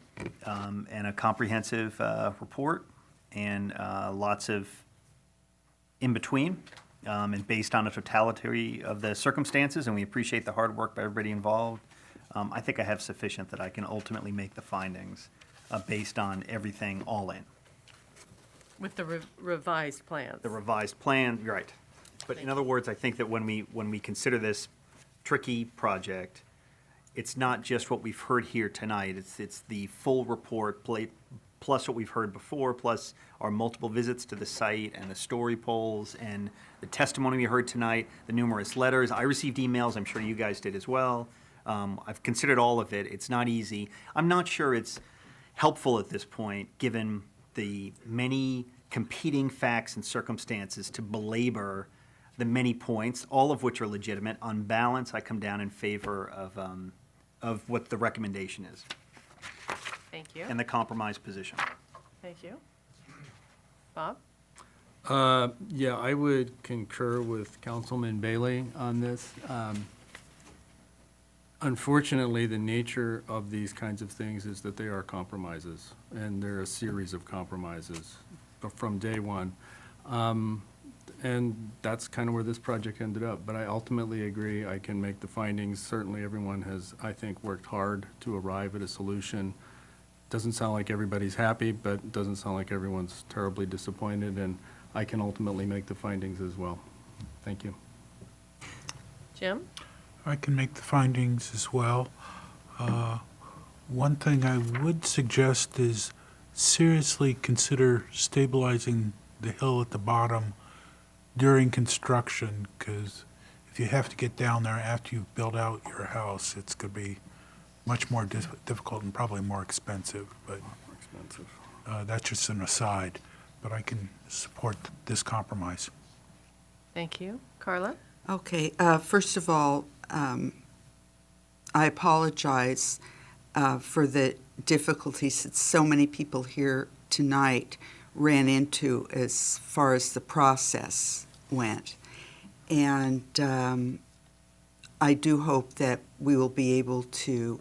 and a comprehensive report, and lots of in between. And based on a totality of the circumstances, and we appreciate the hard work by everybody involved, I think I have sufficient that I can ultimately make the findings based on everything all in. With the revised plans. The revised plan, you're right. But in other words, I think that when we consider this tricky project, it's not just what we've heard here tonight. It's the full report plus what we've heard before, plus our multiple visits to the site and the story polls and the testimony we heard tonight, the numerous letters. I received emails. I'm sure you guys did as well. I've considered all of it. It's not easy. I'm not sure it's helpful at this point, given the many competing facts and circumstances, to belabor the many points, all of which are legitimate. On balance, I come down in favor of what the recommendation is Thank you. and the compromise position. Thank you. Bob? Yeah, I would concur with Councilman Bailey on this. Unfortunately, the nature of these kinds of things is that they are compromises, and they're a series of compromises from day one. And that's kind of where this project ended up. But I ultimately agree, I can make the findings. Certainly, everyone has, I think, worked hard to arrive at a solution. Doesn't sound like everybody's happy, but it doesn't sound like everyone's terribly disappointed, and I can ultimately make the findings as well. Thank you. Jim? I can make the findings as well. One thing I would suggest is seriously consider stabilizing the hill at the bottom during construction, because if you have to get down there after you've built out your house, it's going to be much more difficult and probably more expensive. But that's just an aside. But I can support this compromise. Thank you. Carla? Okay, first of all, I apologize for the difficulties that so many people here tonight ran into as far as the process went. And I do hope that we will be able to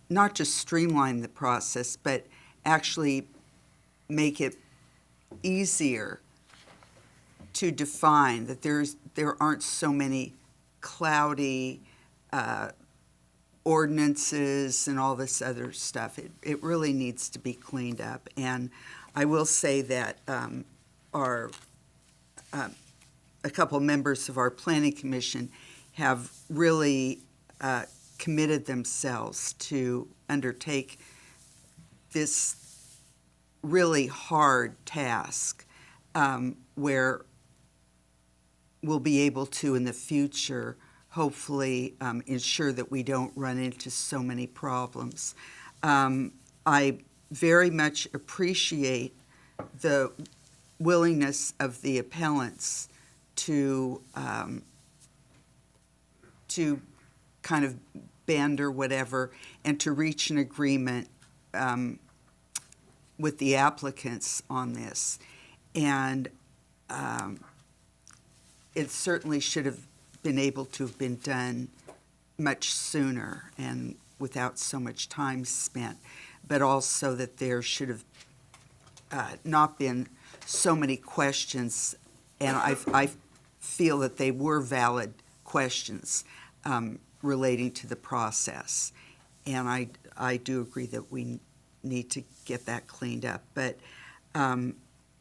not just streamline the process, but actually make it easier to define, that there aren't so many cloudy ordinances and all this other stuff. It really needs to be cleaned up. And I will say that a couple members of our planning commission have really committed themselves to undertake this really hard task, where we'll be able to, in the future, hopefully ensure that we don't run into so many problems. I very much appreciate the willingness of the appellants to kind of bend or whatever, and to reach an agreement with the applicants on this. And it certainly should have been able to have been done much sooner and without so much time spent, but also that there should have not been so many questions, and I feel that they were valid questions relating to the process. And I do agree that we need to get that cleaned up. But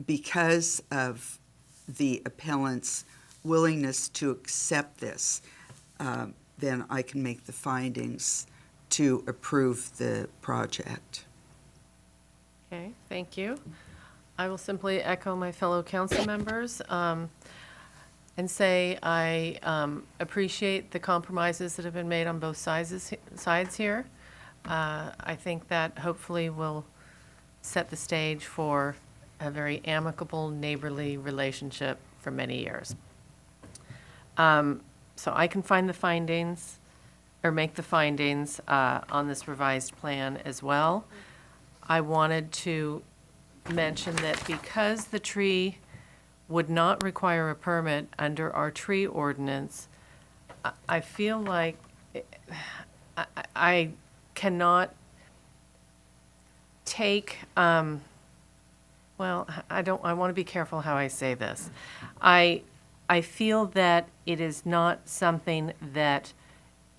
because of the appellant's willingness to accept this, then I can make the findings to approve the project. Okay, thank you. I will simply echo my fellow council members and say I appreciate the compromises that have been made on both sides here. I think that hopefully will set the stage for a very amicable, neighborly relationship for many years. So I can find the findings, or make the findings on this revised plan as well. I wanted to mention that because the tree would not require a permit under our tree ordinance, I feel like I cannot take well, I want to be careful how I say this. I feel that it is not something that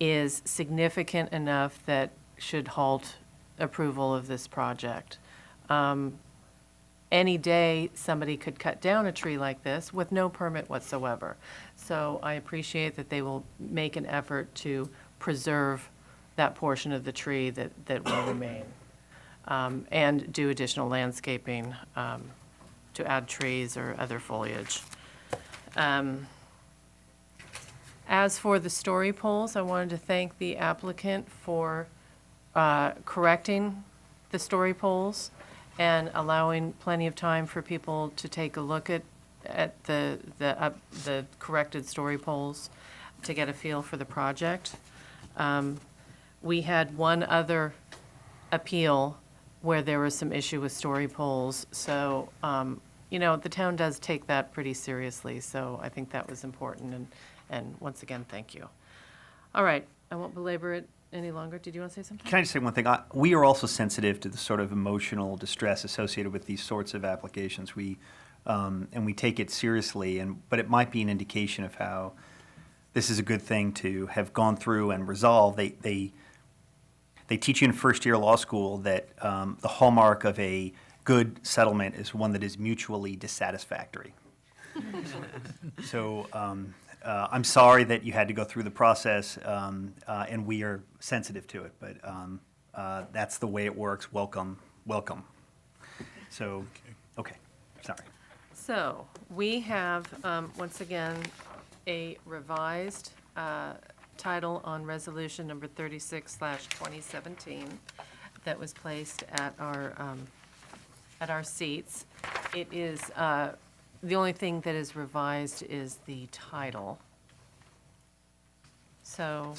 is significant enough that should halt approval of this project. Any day, somebody could cut down a tree like this with no permit whatsoever. So I appreciate that they will make an effort to preserve that portion of the tree that will remain, and do additional landscaping to add trees or other foliage. As for the story poles, I wanted to thank the applicant for correcting the story poles and allowing plenty of time for people to take a look at the corrected story poles to get a feel for the project. We had one other appeal where there was some issue with story poles, so, the town does take that pretty seriously, so I think that was important, and once again, thank you. All right, I won't belabor it any longer. Did you want to say something? Can I just say one thing? We are also sensitive to the sort of emotional distress associated with these sorts of applications. And we take it seriously, but it might be an indication of how this is a good thing to have gone through and resolved. They teach you in first-year law school that the hallmark of a good settlement is one that is mutually dissatisfactory. So I'm sorry that you had to go through the process, and we are sensitive to it, but that's the way it works. Welcome. So, okay, sorry. So, we have, once again, a revised title on resolution number 36/2017 that was placed at our seats. It is, the only thing that is revised is the title. So,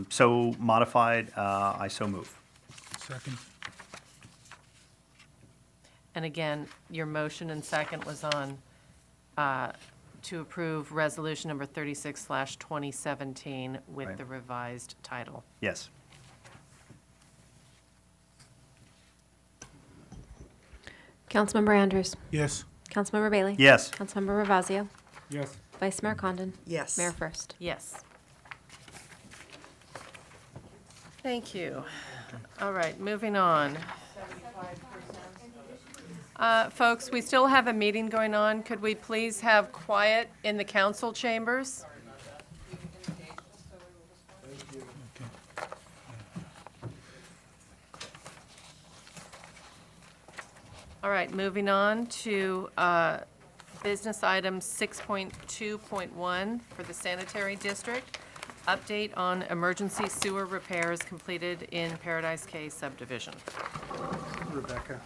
So modified, I so move. Second. and again, your motion and second was on to approve resolution number 36/2017 with Right. the revised title. Yes. Councilmember Andrews. Yes. Councilmember Bailey. Yes. Councilmember Ravazio. Yes. Vice Mayor Condon. Yes. Mayor First. Yes. Thank you. All right, moving on. Folks, we still have a meeting going on. Could we please have quiet in the council chambers? All right, moving on to business item 6.2.1 for the sanitary district. Update on emergency sewer repairs completed in Paradise K subdivision. Rebecca,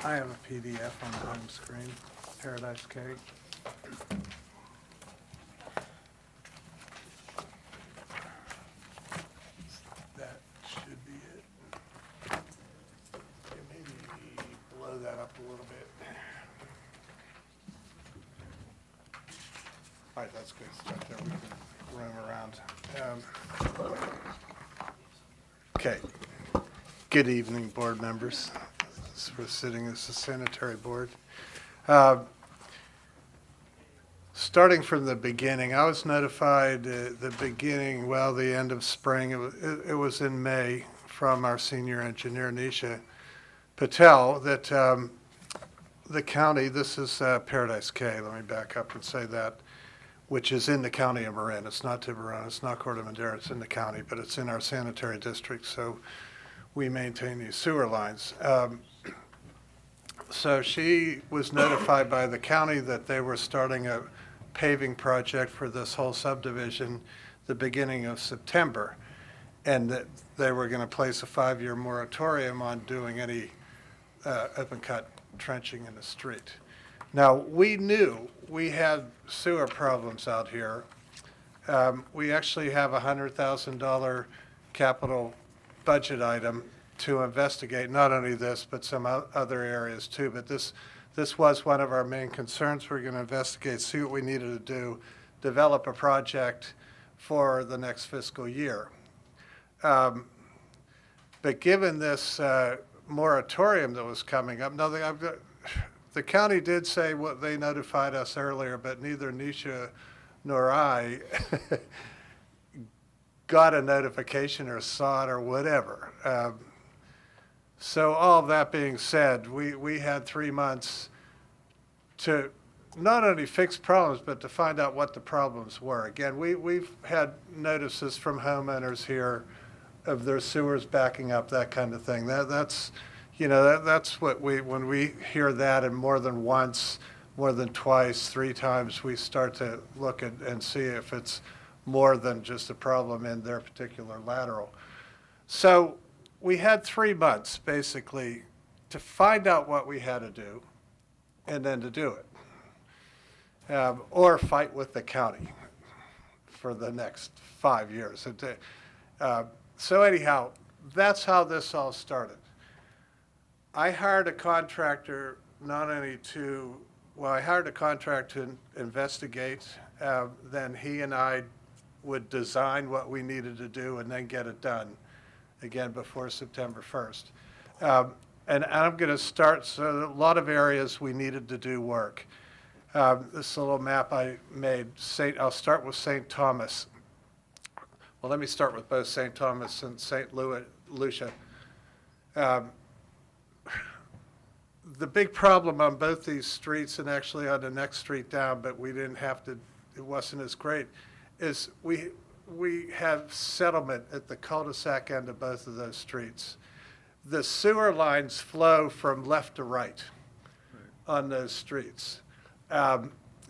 I have a PDF on the home screen, Paradise Cake. That should be it. Yeah, maybe blow that up a little bit. All right, that's good stuff there. We can roam around. Okay. Good evening, board members. We're sitting as the sanitary board. Starting from the beginning, I was notified the end of spring, it was in May, from our senior engineer, Nisha Patel, that the county, this is Paradise K, let me back up and say that, which is in the county of Marin. It's not Tiburon, it's not Corte Madera, it's in the county, but it's in our sanitary district, so we maintain these sewer lines. So she was notified by the county that they were starting a paving project for this whole subdivision the beginning of September, and that they were going to place a 5-year moratorium on doing any open cut trenching in the street. Now, we knew we had sewer problems out here. We actually have a $100,000 capital budget item to investigate not only this, but some other areas too. But this was one of our main concerns. We're going to investigate, see what we needed to do, develop a project for the next fiscal year. But given this moratorium that was coming up. Now, the county did say what they notified us earlier, but neither Nisha nor I got a notification or saw it or whatever. So all of that being said, we had 3 months to not only fix problems, but to find out what the problems were. Again, we've had notices from homeowners here of their sewers backing up, that kind of thing. That's what when we hear that, and more than once, more than twice, 3 times, we start to look and see if it's more than just a problem in their particular lateral. So we had 3 months, basically, to find out what we had to do and then to do it. Or fight with the county for the next 5 years. So anyhow, that's how this all started. I hired a contractor I hired a contractor to investigate. Then he and I would design what we needed to do and then get it done, again, before September 1st. And I'm going to start, so a lot of areas we needed to do work. This little map I made, I'll start with St. Thomas. Well, let me start with both St. Thomas and St. Lucia. The big problem on both these streets, and actually on the next street down, but we didn't have to, it wasn't as great, is we have settlement at the cul-de-sac end of both of those streets. The sewer lines flow from left to right on those streets.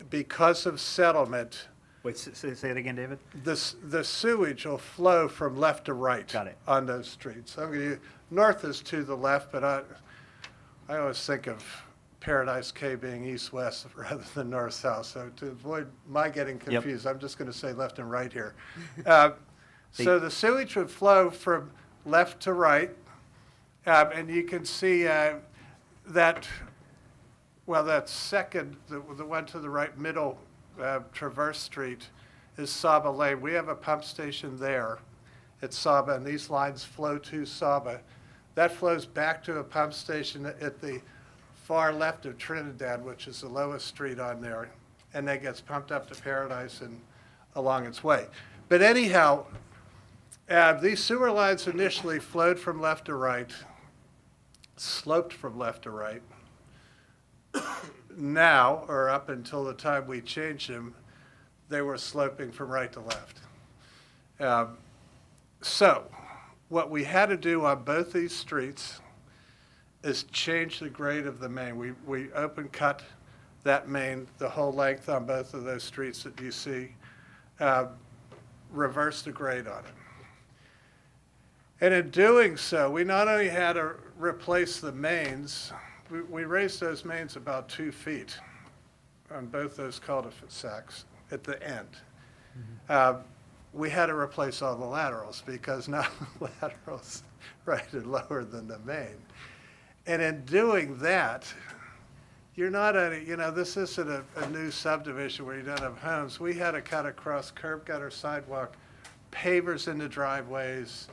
Because of settlement, Wait, say it again, David? the sewage will flow from left to right. Got it. On those streets. North is to the left, but I always think of Paradise K being east-west rather than north-south. So to avoid my getting confused, I'm just going to say left and right here. So the sewage would flow from left to right, and you can see that. Well, that second, the one to the right middle, Traverse Street, is Saba Lane. We have a pump station there at Saba, and these lines flow to Saba. That flows back to a pump station at the far left of Trinidad, which is the lowest street on there, and then gets pumped up to Paradise and along its way. But anyhow, these sewer lines initially flowed from left to right, sloped from left to right. Now, or up until the time we changed them, they were sloping from right to left. So what we had to do on both these streets is change the grade of the main. We open cut that main the whole length on both of those streets that you see, reverse the grade on it. And in doing so, we not only had to replace the mains, we raised those mains about 2 feet on both those cul-de-sacs at the end. We had to replace all the laterals because now the laterals rated lower than the main. And in doing that, you're not this isn't a new subdivision where you don't have homes. We had to cut across curb gutter, sidewalk, pavers in the driveways,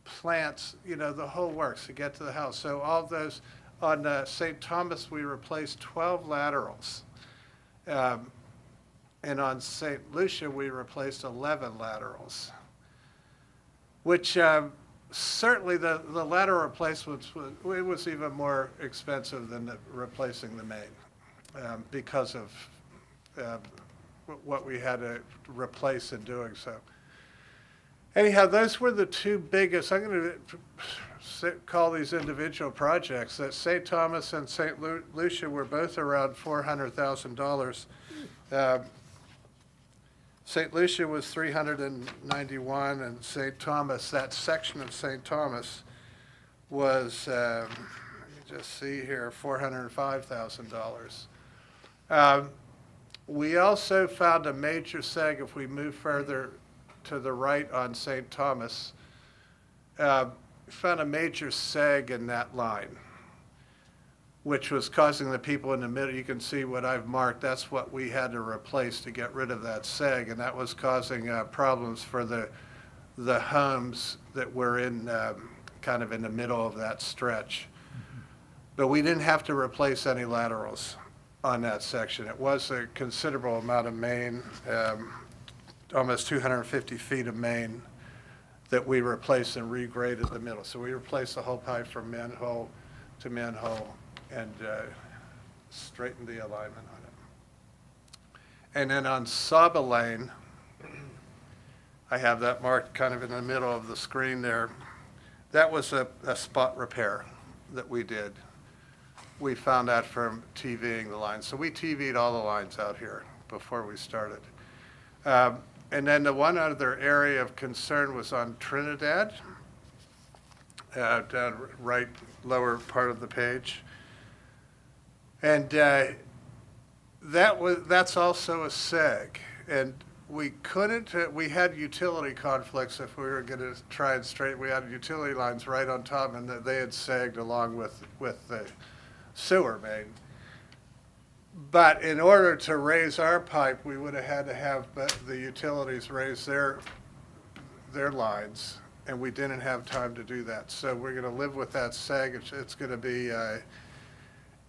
plants, the whole works to get to the house. So all those. On St. Thomas, we replaced 12 laterals. And on St. Lucia, we replaced 11 laterals, which certainly the lateral replacements, it was even more expensive than replacing the main because of what we had to replace in doing so. Anyhow, those were the 2 biggest. I'm going to call these individual projects. That St. Thomas and St. Lucia were both around $400,000. St. Lucia was $391, and St. Thomas, that section of St. Thomas, was let me just see here, $405,000. We also found a major seg if we move further to the right on St. Thomas. We found a major sag in that line, which was causing the people in the middle. You can see what I've marked. That's what we had to replace to get rid of that sag, and that was causing problems for the homes that were in kind of in the middle of that stretch. But we didn't have to replace any laterals on that section. It was a considerable amount of main, almost 250 feet of main that we replaced and regraded the middle. So we replaced the whole pipe from manhole to manhole and straightened the alignment on it. And then on Saba Lane, I have that marked kind of in the middle of the screen there. That was a spot repair that we did. We found that from TVing the lines. So we TV'd all the lines out here before we started. And then the one other area of concern was on Trinidad, down right lower part of the page. And that's also a seg. And we couldn't, we had utility conflicts if we were going to try and straighten. We had utility lines right on top, and they had sagged along with the sewer main. But in order to raise our pipe, we would have had to have the utilities raise their lines, and we didn't have time to do that. So we're going to live with that sag. It's going to be,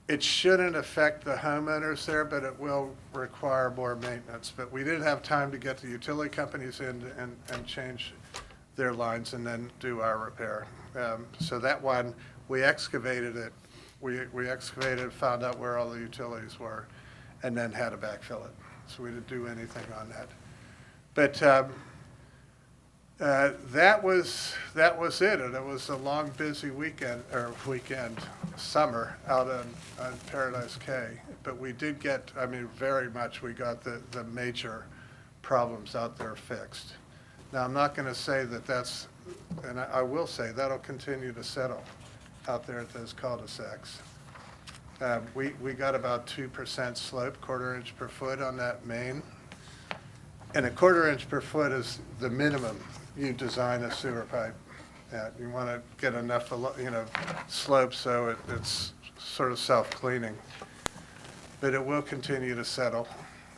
it shouldn't affect the homeowners there, but it will require more maintenance. But we didn't have time to get the utility companies in and change their lines and then do our repair. So that one, we excavated it. We excavated, found out where all the utilities were, and then had to backfill it. So we didn't do anything on that. But that was it, and it was a long, busy summer out on Paradise Cay. But we did get, I mean, very much, we got the major problems out there fixed. Now, I'm not going to say that that's, and I will say that'll continue to settle out there at those cul-de-sacs. We got about 2% slope, 1/4 inch per foot on that main. And a 1/4 inch per foot is the minimum you design a sewer pipe at. You want to get enough, slope so it's sort of self-cleaning. But it will continue to settle,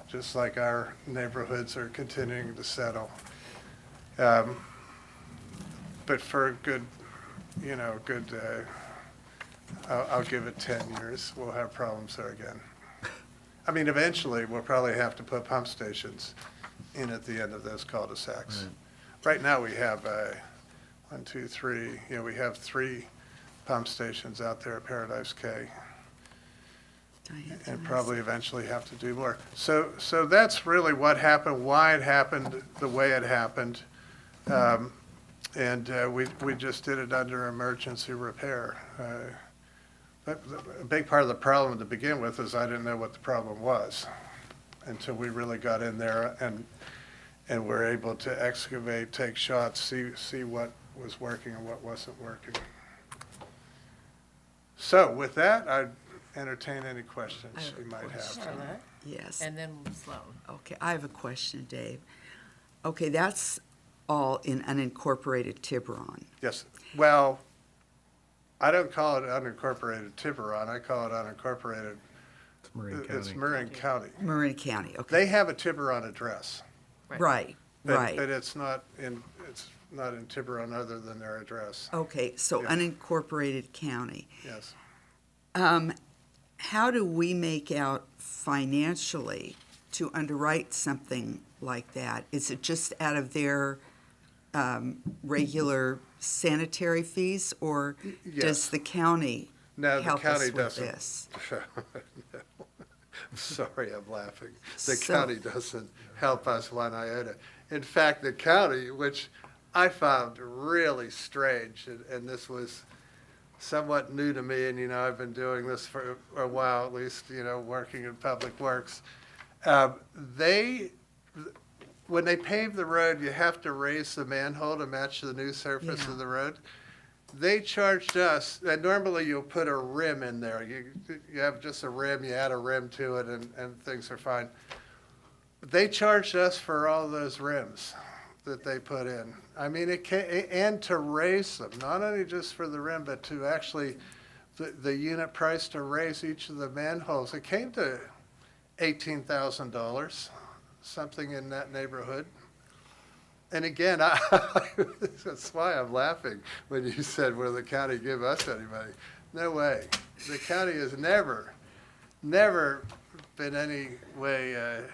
just like our neighborhoods are continuing to settle. But for a good, I'll give it 10 years, we'll have problems there again. I mean, eventually, we'll probably have to put pump stations in at the end of those cul-de-sacs. Right now, we have 1, 2, 3, we have 3 pump stations out there at Paradise Cay. And probably eventually have to do more. So that's really what happened, why it happened, the way it happened. And we just did it under emergency repair. A big part of the problem to begin with is I didn't know what the problem was until we really got in there and were able to excavate, take shots, see what was working and what wasn't working. So with that, I'd entertain any questions you might have. Charlotte? Yes. And then Sloan. Okay, I have a question, Dave. Okay, that's all in unincorporated Tiburon. Yes. Well, I don't call it unincorporated Tiburon. I call it unincorporated. It's Marin County. It's Marin County. Marin County, okay. They have a Tiburon address. Right, right. But it's not in Tiburon other than their address. Okay, so Yeah. unincorporated county. Yes. How do we make out financially to underwrite something like that? Is it just out of their regular sanitary fees, or Yes. does the county No, help the county us with doesn't. this? No. Sorry, I'm laughing. The So- county doesn't help us one iota. In fact, the county, which I found really strange, and this was somewhat new to me, and, I've been doing this for a while at least, working in public works. When they pave the road, you have to raise the manhole to match the new surface of the road. They charged us, and normally you'll put a rim in there. You have just a rim, you add a rim to it, and things are fine. They charged us for all those rims that they put in. I mean, and to raise them, not only just for the rim, but to actually, the unit price to raise each of the manholes. It came to $18,000, something in that neighborhood. And again, that's why I'm laughing when you said, will the county give us any money? No way. The county has never been any way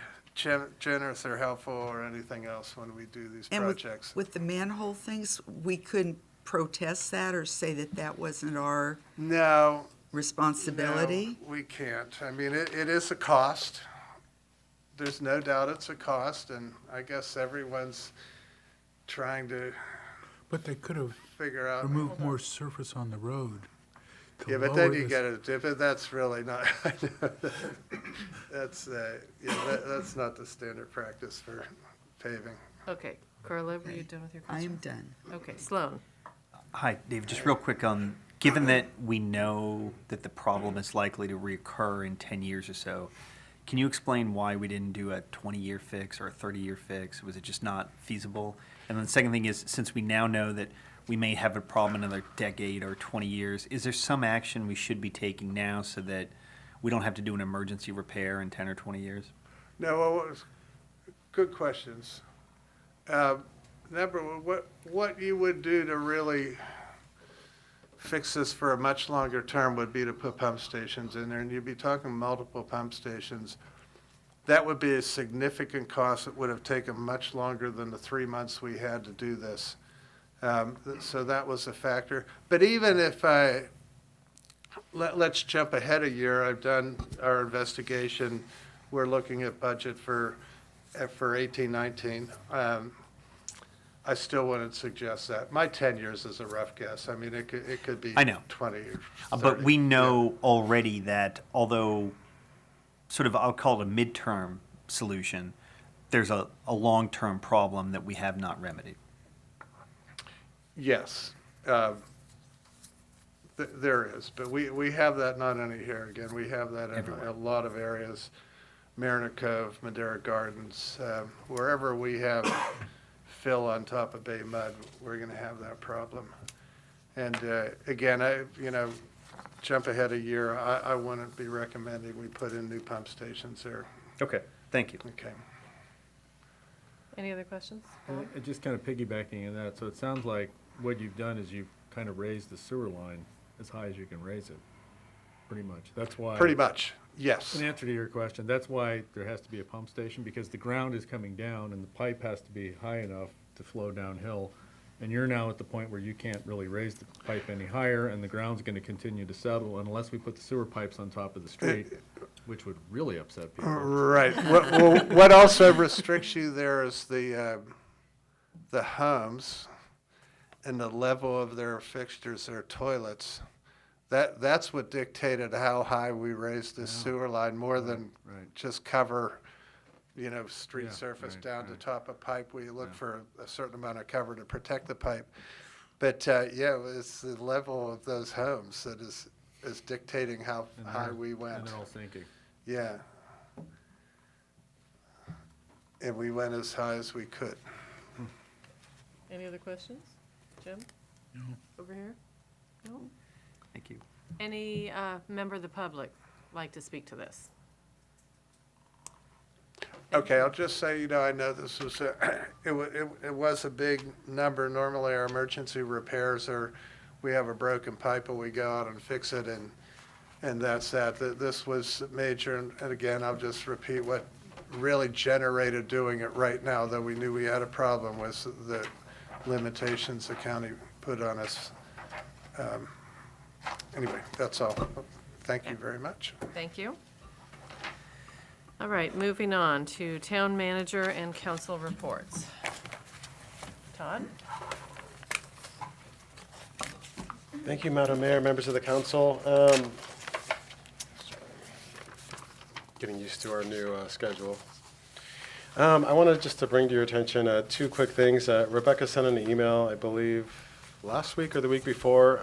generous or helpful or anything else when we do these And projects. with the manhole things, we couldn't protest that or say that that wasn't our No, responsibility? no, we can't. I mean, it is a cost. There's no doubt it's a cost, and I guess everyone's trying to But they could have figure out. removed more surface on the road. to Yeah, but then lower you this- get it, but that's really not, that's, that's not the standard practice for paving. Okay, Carla, were you done with your I question? am done. Okay, Sloan. Hi, Dave, just real quick, given that we know that the problem is likely to reoccur in 10 years or so, can you explain why we didn't do a 20-year fix or a 30-year fix? Was it just not feasible? And then the second thing is, since we now know that we may have a problem in another decade or 20 years, is there some action we should be taking now so that we don't have to do an emergency repair in 10 or 20 years? No, well, good questions. Number one, what you would do to really fix this for a much longer term would be to put pump stations in there, and you'd be talking multiple pump stations. That would be a significant cost. It would have taken much longer than the 3 months we had to do this. So that was a factor. But even if let's jump ahead a year. I've done our investigation. We're looking at budget for 18-19. I still wouldn't suggest that. My 10 years is a rough guess. I mean, it could be I know. 20 or 30. But we know already that although sort of, I'll call it a midterm solution, there's a long-term problem that we have not remedied. Yes, there is, but we have that not only here, again, we have that in Everywhere. a lot of areas, Mariner Cove, Madera Gardens, wherever we have fill on top of bay mud, we're gonna have that problem. And again, jump ahead a year, I wouldn't be recommending we put in new pump stations there. Okay, thank you. Okay. Any other questions? And just kind of piggybacking on that, so it sounds like what you've done is you've kind of raised the sewer line as high as you can raise it, pretty much. That's why. Pretty much, yes. In answer to your question, that's why there has to be a pump station, because the ground is coming down and the pipe has to be high enough to flow downhill. And you're now at the point where you can't really raise the pipe any higher, and the ground's gonna continue to settle unless we put the sewer pipes on top of the street, which would really upset people. Right. What also restricts you there is the homes and the level of their fixtures, their toilets. That's what dictated how high we raised the sewer line, more than just cover, street Yeah, surface right, down to right. top of pipe. We look for a certain amount of cover to protect the pipe. But, it's the level of those homes that is dictating how And high they're- we went. And they're all sinking. Yeah. And we went as high as we could. Any other questions? Jim? No. Over here? No? Thank you. Any member of the public like to speak to this? Okay, I'll just say, I know this was, it was a big number. Normally, our emergency repairs are, we have a broken pipe and we go out and fix it, and that's that. This was major, and again, I'll just repeat what really generated doing it right now, though we knew we had a problem, was the limitations the county put on us. Anyway, that's all. Thank you very much. Thank you. All right, moving on to town manager and council reports. Todd? Thank you, Madam Mayor, members of the council. Getting used to our new schedule. I wanted just to bring to your attention two quick things. Rebecca sent an email, I believe, last week or the week before,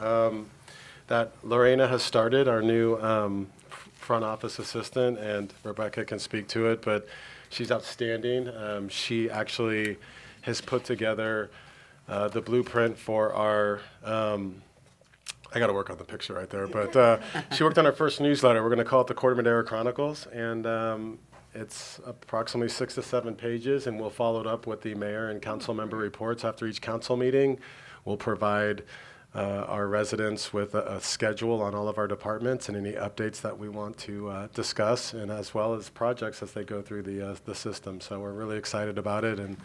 that Lorena has started, our new front office assistant, and Rebecca can speak to it, but she's outstanding. She actually has put together the blueprint for our, I got to work on the picture right there, but she worked on our first newsletter. We're going to call it the Corte Madera Chronicles, and It's approximately 6 to 7 pages, and we'll follow it up with the mayor and council member reports after each council meeting. We'll provide our residents with a schedule on all of our departments and any updates that we want to discuss, and as well as projects as they go through the system. So we're really excited about it, and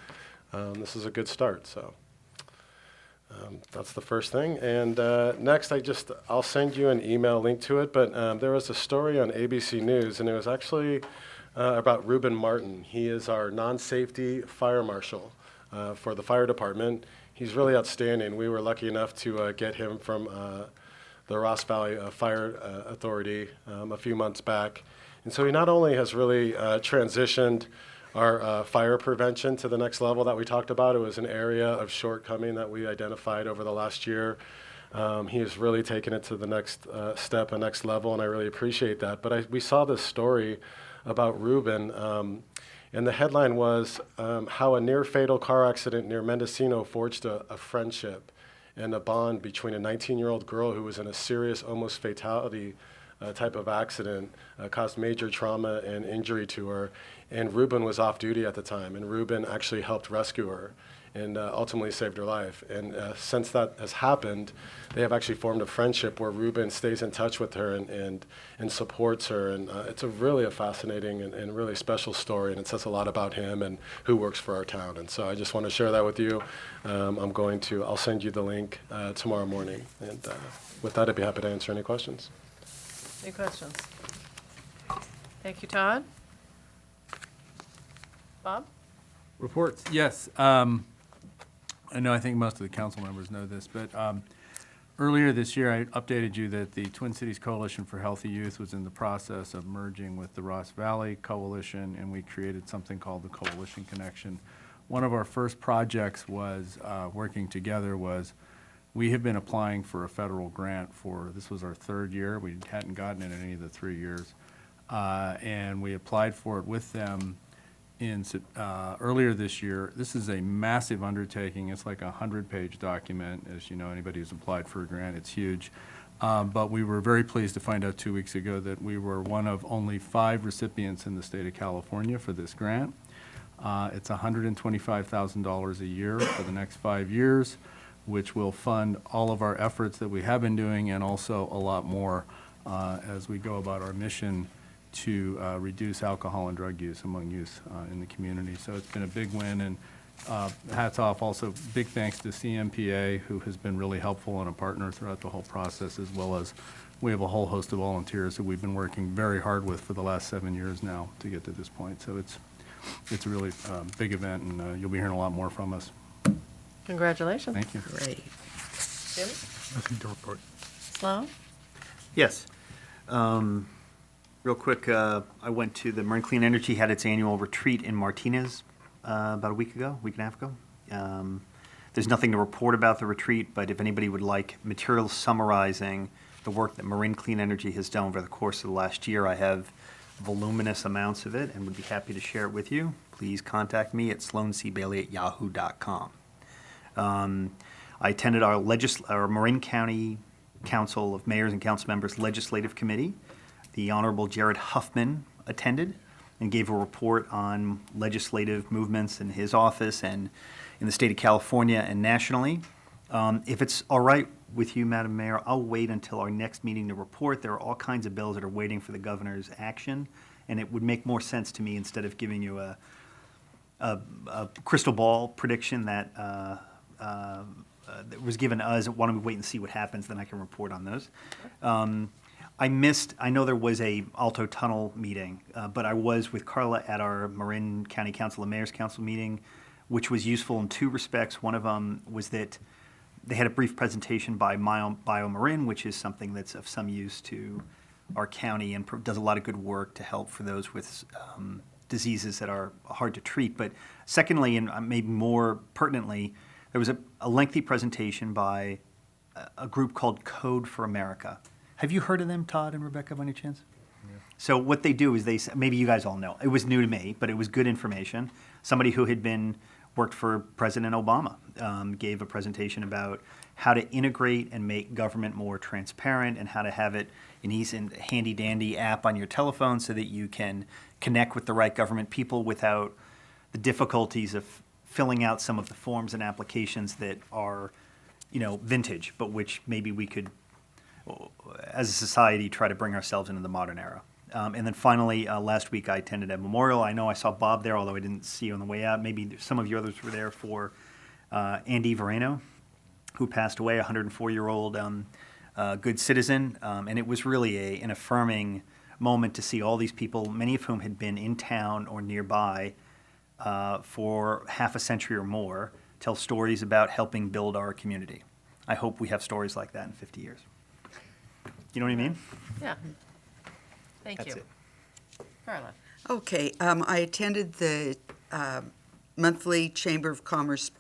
this is a good start. So that's the first thing. And next, I'll send you an email link to it. But there was a story on ABC News, and it was actually about Ruben Martin. He is our non-safety fire marshal for the fire department. He's really outstanding. We were lucky enough to get him from the Ross Valley Fire Authority a few months back. And so he not only has really transitioned our fire prevention to the next level that we talked about. It was an area of shortcoming that we identified over the last year. He has really taken it to the next step, a next level, and I really appreciate that. But we saw this story about Ruben, and the headline was how a near-fatal car accident near Mendocino forged a friendship and a bond between a 19-year-old girl who was in a serious, almost fatality type of accident, caused major trauma and injury to her. And Ruben was off duty at the time, and Ruben actually helped rescue her and ultimately saved her life. And since that has happened, they have actually formed a friendship where Ruben stays in touch with her and supports her. And it's really a fascinating and really special story, and it says a lot about him and who works for our town. And so I just want to share that with you. I'll send you the link tomorrow morning. And with that, I'd be happy to answer any questions. Any questions? Thank you, Todd. Bob? Reports, yes. I think most of the council members know this, but earlier this year, I updated you that the Twin Cities Coalition for Healthy Youth was in the process of merging with the Ross Valley Coalition, and we created something called the Coalition Connection. One of our first projects was working together was we have been applying for a federal grant this was our third year. We hadn't gotten it in any of the 3 years. And we applied for it with them earlier this year. This is a massive undertaking. It's like a 100-page document. As you know, anybody who's applied for a grant, it's huge. But we were very pleased to find out 2 weeks ago that we were one of only 5 recipients in the state of California for this grant. It's $125,000 a year for the next 5 years, which will fund all of our efforts that we have been doing and also a lot more as we go about our mission to reduce alcohol and drug use among youth in the community. So it's been a big win, and hats off also, big thanks to CMPA, who has been really helpful and a partner throughout the whole process, as well as we have a whole host of volunteers who we've been working very hard with for the last 7 years now to get to this point. So it's a really big event, and you'll be hearing a lot more from us. Congratulations. Thank you. Great. Jim? Nothing to report. Sloan? Yes. Real quick, I went to the Marin Clean Energy had its annual retreat in Martinez about a week and a half ago. There's nothing to report about the retreat, but if anybody would like materials summarizing the work that Marin Clean Energy has done over the course of the last year, I have voluminous amounts of it and would be happy to share it with you. Please contact me at sloancbailey@yahoo.com. I attended our Marin County Council of Mayors and Council Members Legislative Committee. The Honorable Jared Huffman attended and gave a report on legislative movements in his office and in the state of California and nationally. If it's all right with you, Madam Mayor, I'll wait until our next meeting to report. There are all kinds of bills that are waiting for the governor's action, and it would make more sense to me, instead of giving you a crystal ball prediction that was given to us, why don't we wait and see what happens, then I can report on those. I know there was a Alto Tunnel meeting, but I was with Carla at our Marin County Council of Mayors Council meeting, which was useful in 2 respects. One of them was that they had a brief presentation by BioMarin, which is something that's of some use to our county and does a lot of good work to help for those with diseases that are hard to treat. But secondly, and maybe more pertinently, there was a lengthy presentation by a group called Code for America. Have you heard of them, Todd and Rebecca, by any chance? Yeah. So what they do is maybe you guys all know. It was new to me, but it was good information. Somebody who had been worked for President Obama, gave a presentation about how to integrate and make government more transparent and how to have it an easy and handy-dandy app on your telephone so that you can connect with the right government people without the difficulties of filling out some of the forms and applications that are, vintage, but which maybe we could, as a society, try to bring ourselves into the modern era. And then finally, last week I attended a memorial. I know I saw Bob there, although I didn't see you on the way out. Maybe some of you others were there for Andy Vereno, who passed away, a 104-year-old good citizen. And it was really an affirming moment to see all these people, many of whom had been in town or nearby for half a century or more, tell stories about helping build our community. I hope we have stories like that in 50 years. You know what I mean? Yeah. Thank That's you. it. Carla. Okay, I attended the monthly Chamber of Commerce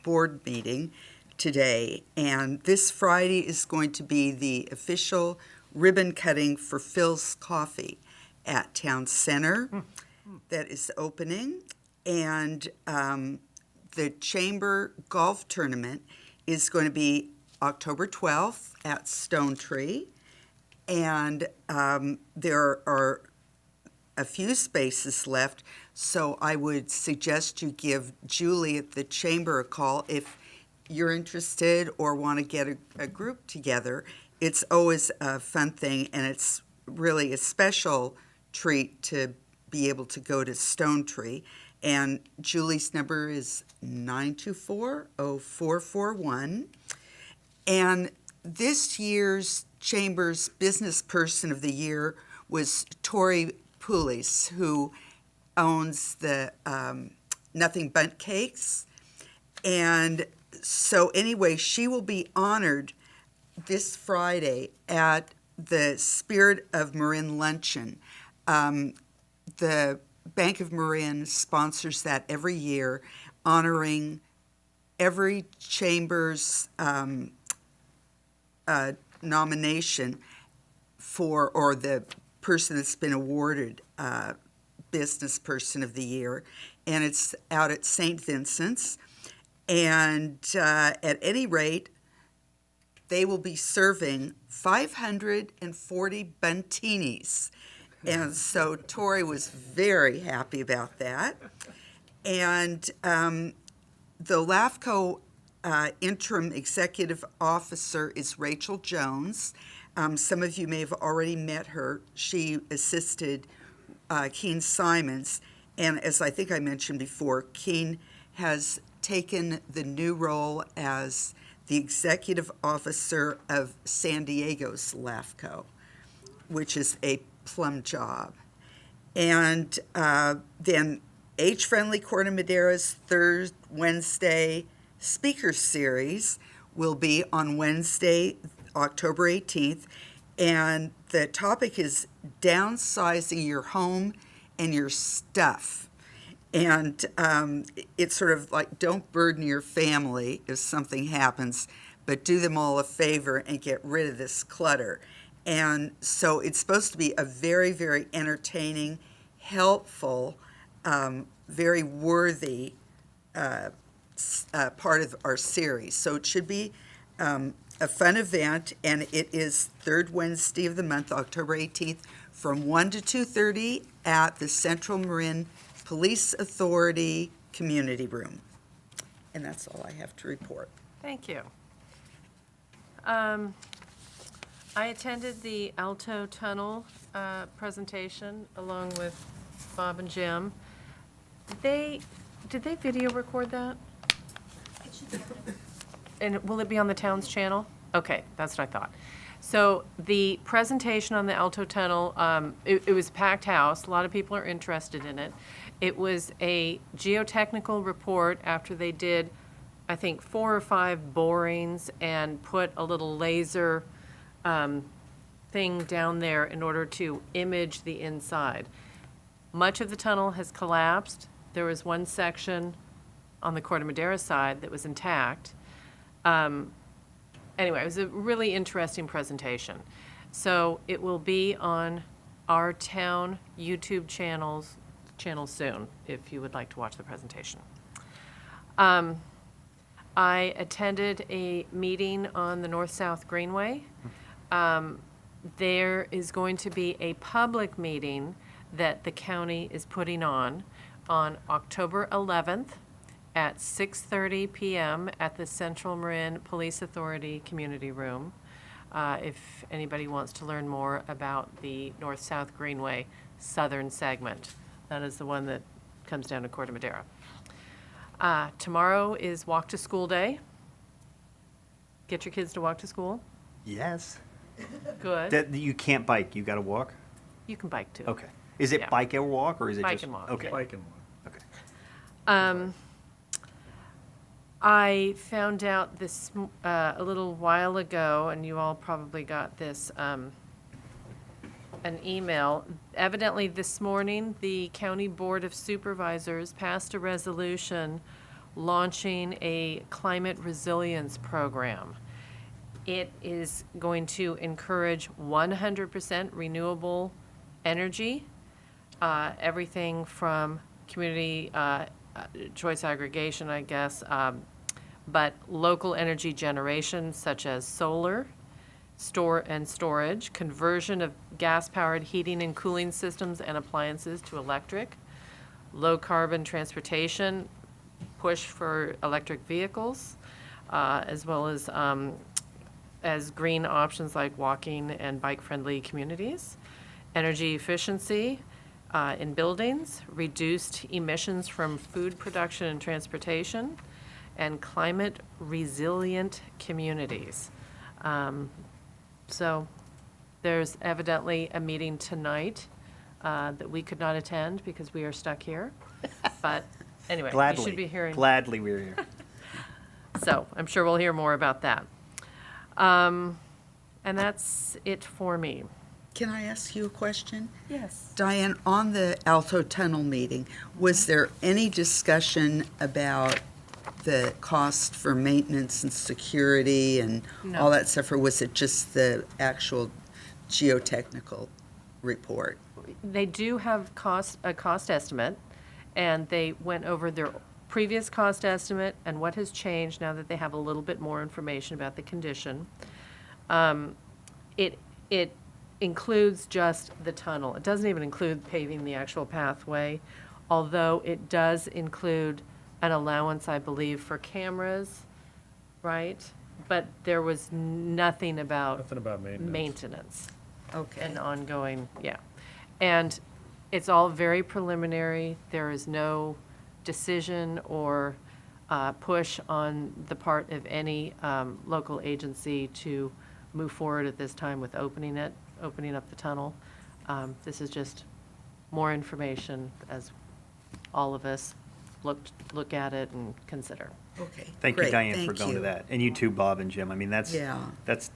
board meeting today, and this Friday is going to be the official ribbon cutting for Phil's Coffee at Town Center. That is opening, and the Chamber Golf Tournament is going to be October 12th at Stone Tree, and there are a few spaces left, so I would suggest you give Julie at the Chamber a call if you're interested or want to get a group together. It's always a fun thing, and it's really a special treat to be able to go to Stone Tree. And Julie's number is 924-0441. And this year's Chamber's Business Person of the Year was Tori Pulis, who owns the Nothing Bundt Cakes. And so anyway, she will be honored this Friday at the Spirit of Marin Luncheon. The Bank of Marin sponsors that every year, honoring every chamber's nomination for, or the person that's been awarded Business Person of the Year. And it's out at St. Vincent's. And at any rate, they will be serving 540 buntinis. And so Tori was very happy about that. And the LAFCO interim executive officer is Rachel Jones. Some of you may have already met her. She assisted Keen Simons. And as I think I mentioned before, Keen has taken the new role as the executive officer of San Diego's LAFCO, which is a plum job. And then Age-Friendly Corte Madera's third Wednesday speaker series will be on Wednesday, October 18th. And the topic is downsizing your home and your stuff. And it's sort of like, don't burden your family if something happens, but do them all a favor and get rid of this clutter. And so it's supposed to be a very, very entertaining, helpful, very worthy part of our series. So it should be a fun event, and it is third Wednesday of the month, October 18th, from 1 to 2:30 at the Central Marin Police Authority Community Room. And that's all I have to report. Thank you. I attended the Alto Tunnel presentation along with Bob and Jim. Did they video record that? And will it be on the town's channel? Okay, that's what I thought. So the presentation on the Alto Tunnel, it was a packed house. A lot of people are interested in it. It was a geotechnical report after they did, I think, 4 or 5 borings and put a little laser thing down there in order to image the inside. Much of the tunnel has collapsed. There was one section on the Corte Madera side that was intact. Anyway, it was a really interesting presentation. So it will be on our town YouTube channel soon, if you would like to watch the presentation. I attended a meeting on the North-South Greenway. There is going to be a public meeting that the county is putting on October 11th at 6:30 PM at the Central Marin Police Authority Community Room. If anybody wants to learn more about the North-South Greenway southern segment. That is the one that comes down to Corte Madera. Tomorrow is Walk to School Day. Get your kids to walk to school. Yes. Good. That, you can't bike, you gotta walk? You can bike too. Okay. Is it Yeah. bike and walk, or is it Bike just? and walk, Okay. yeah. Bike and walk. Okay. I found out this a little while ago, and you all probably got this, an email. Evidently, this morning, the County Board of Supervisors passed a resolution launching a climate resilience program. It is going to encourage 100% renewable energy, everything from community choice aggregation, I guess, but local energy generation such as solar, storage, conversion of gas-powered heating and cooling systems and appliances to electric, low-carbon transportation, push for electric vehicles, as well as green options like walking and bike-friendly communities, energy efficiency in buildings, reduced emissions from food production and transportation, and climate resilient communities. So there's evidently a meeting tonight that we could not attend because we are stuck here. But anyway, you should be hearing. Gladly we're here. So I'm sure we'll hear more about that. And that's it for me. Can I ask you a question? Yes. Diane, on the Alto Tunnel meeting, was there any discussion about the cost for maintenance and security and No. all that stuff, or was it just the actual geotechnical report? They do have a cost estimate, and they went over their previous cost estimate and what has changed now that they have a little bit more information about the condition. It includes just the tunnel. It doesn't even include paving the actual pathway, although it does include an allowance, I believe, for cameras, right? But there was nothing about Nothing about maintenance. maintenance Okay. and ongoing, yeah. And it's all very preliminary. There is no decision or push on the part of any local agency to move forward at this time with opening up the tunnel. This is just more information as all of us look at it and consider. Okay. Thank you, great, Diane, for thank going to you. that. And you too, Bob and Jim. I mean, that's Yeah.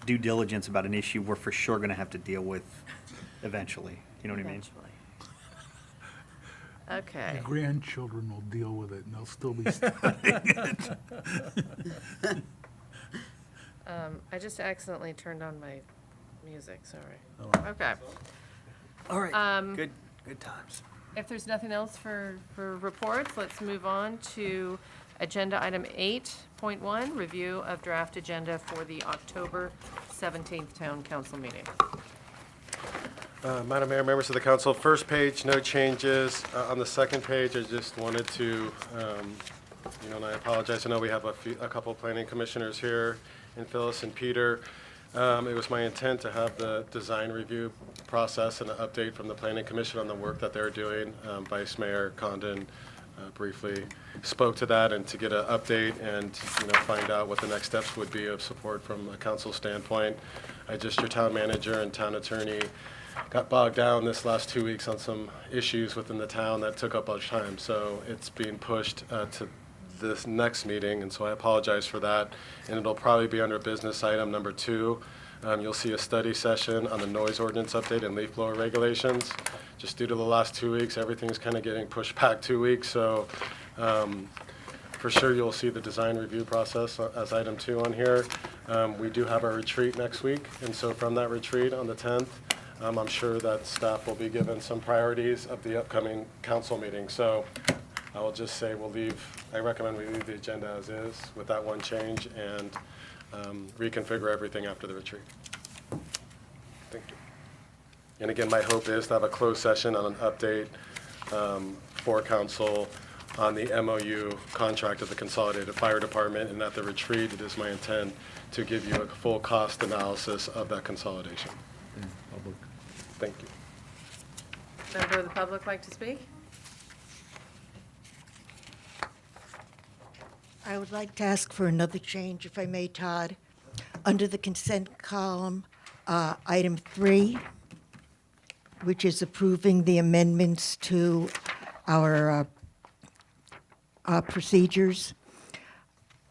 due diligence about an issue we're for sure going to have to deal with eventually. You know what I mean? Okay. The grandchildren will deal with it, and they'll still be studying it. I just accidentally turned on my music, sorry. Oh. Okay. All right. Um, Good times. If there's nothing else for reports, let's move on to agenda item 8.1, review of draft agenda for the October 17th Town Council meeting. Madam Mayor, members of the council, first page, no changes. On the second page, I just wanted to, and I apologize, I know we have a couple planning commissioners here, and Phyllis and Peter. It was my intent to have the design review process and an update from the planning commission on the work that they're doing. Vice Mayor Condon briefly spoke to that, and to get an update and, find out what the next steps would be of support from a council standpoint. Your town manager and town attorney got bogged down this last 2 weeks on some issues within the town that took up much time. So it's being pushed to this next meeting, and so I apologize for that. And it'll probably be under business item number 2. You'll see a study session on the noise ordinance update and leaf blower regulations. Just due to the last 2 weeks, everything's kind of getting pushed back 2 weeks. So for sure, you'll see the design review process as item 2 on here. We do have our retreat next week, and so from that retreat on the 10th, I'm sure that staff will be given some priorities of the upcoming council meeting. So I will just say I recommend we leave the agenda as is with that one change and reconfigure everything after the retreat. Thank you. And again, my hope is to have a closed session on an update for council on the MOU contract of the Consolidated Fire Department, and at the retreat, it is my intent to give you a full cost analysis of that consolidation. Thank you. Member of the public like to speak? I would like to ask for another change, if I may, Todd. Under the consent column, item 3, which is approving the amendments to our procedures,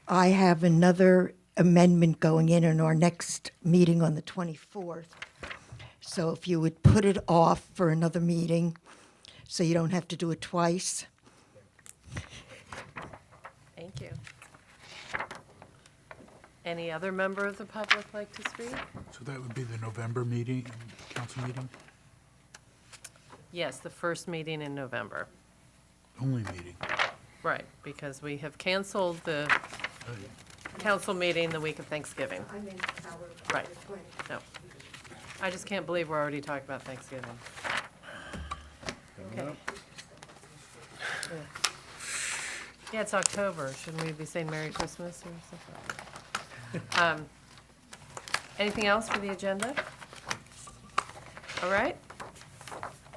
I have another amendment going in our next meeting on the 24th. So if you would put it off for another meeting, so you don't have to do it twice. Thank you. Any other member of the public like to speak? So that would be the November meeting, council meeting, Yes, the first meeting in November. only meeting. Right, because we have canceled the council meeting the week of Thanksgiving. Right. No. I just can't believe we're already talking about Thanksgiving. Okay. Yeah, it's October. Shouldn't we be saying Merry Christmas or something? Anything else for the agenda? All right.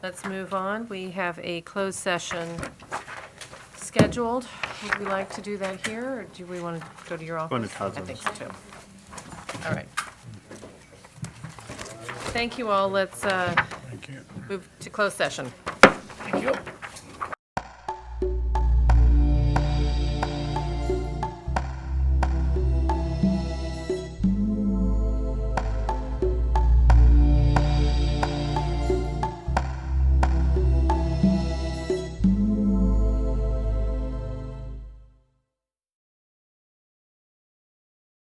Let's move on. We have a closed session scheduled. Would we like to do that here, or do we want to go to your office? Going to Todd's I think so, too. All right. Thank you all. Let's move to closed session. Thank you.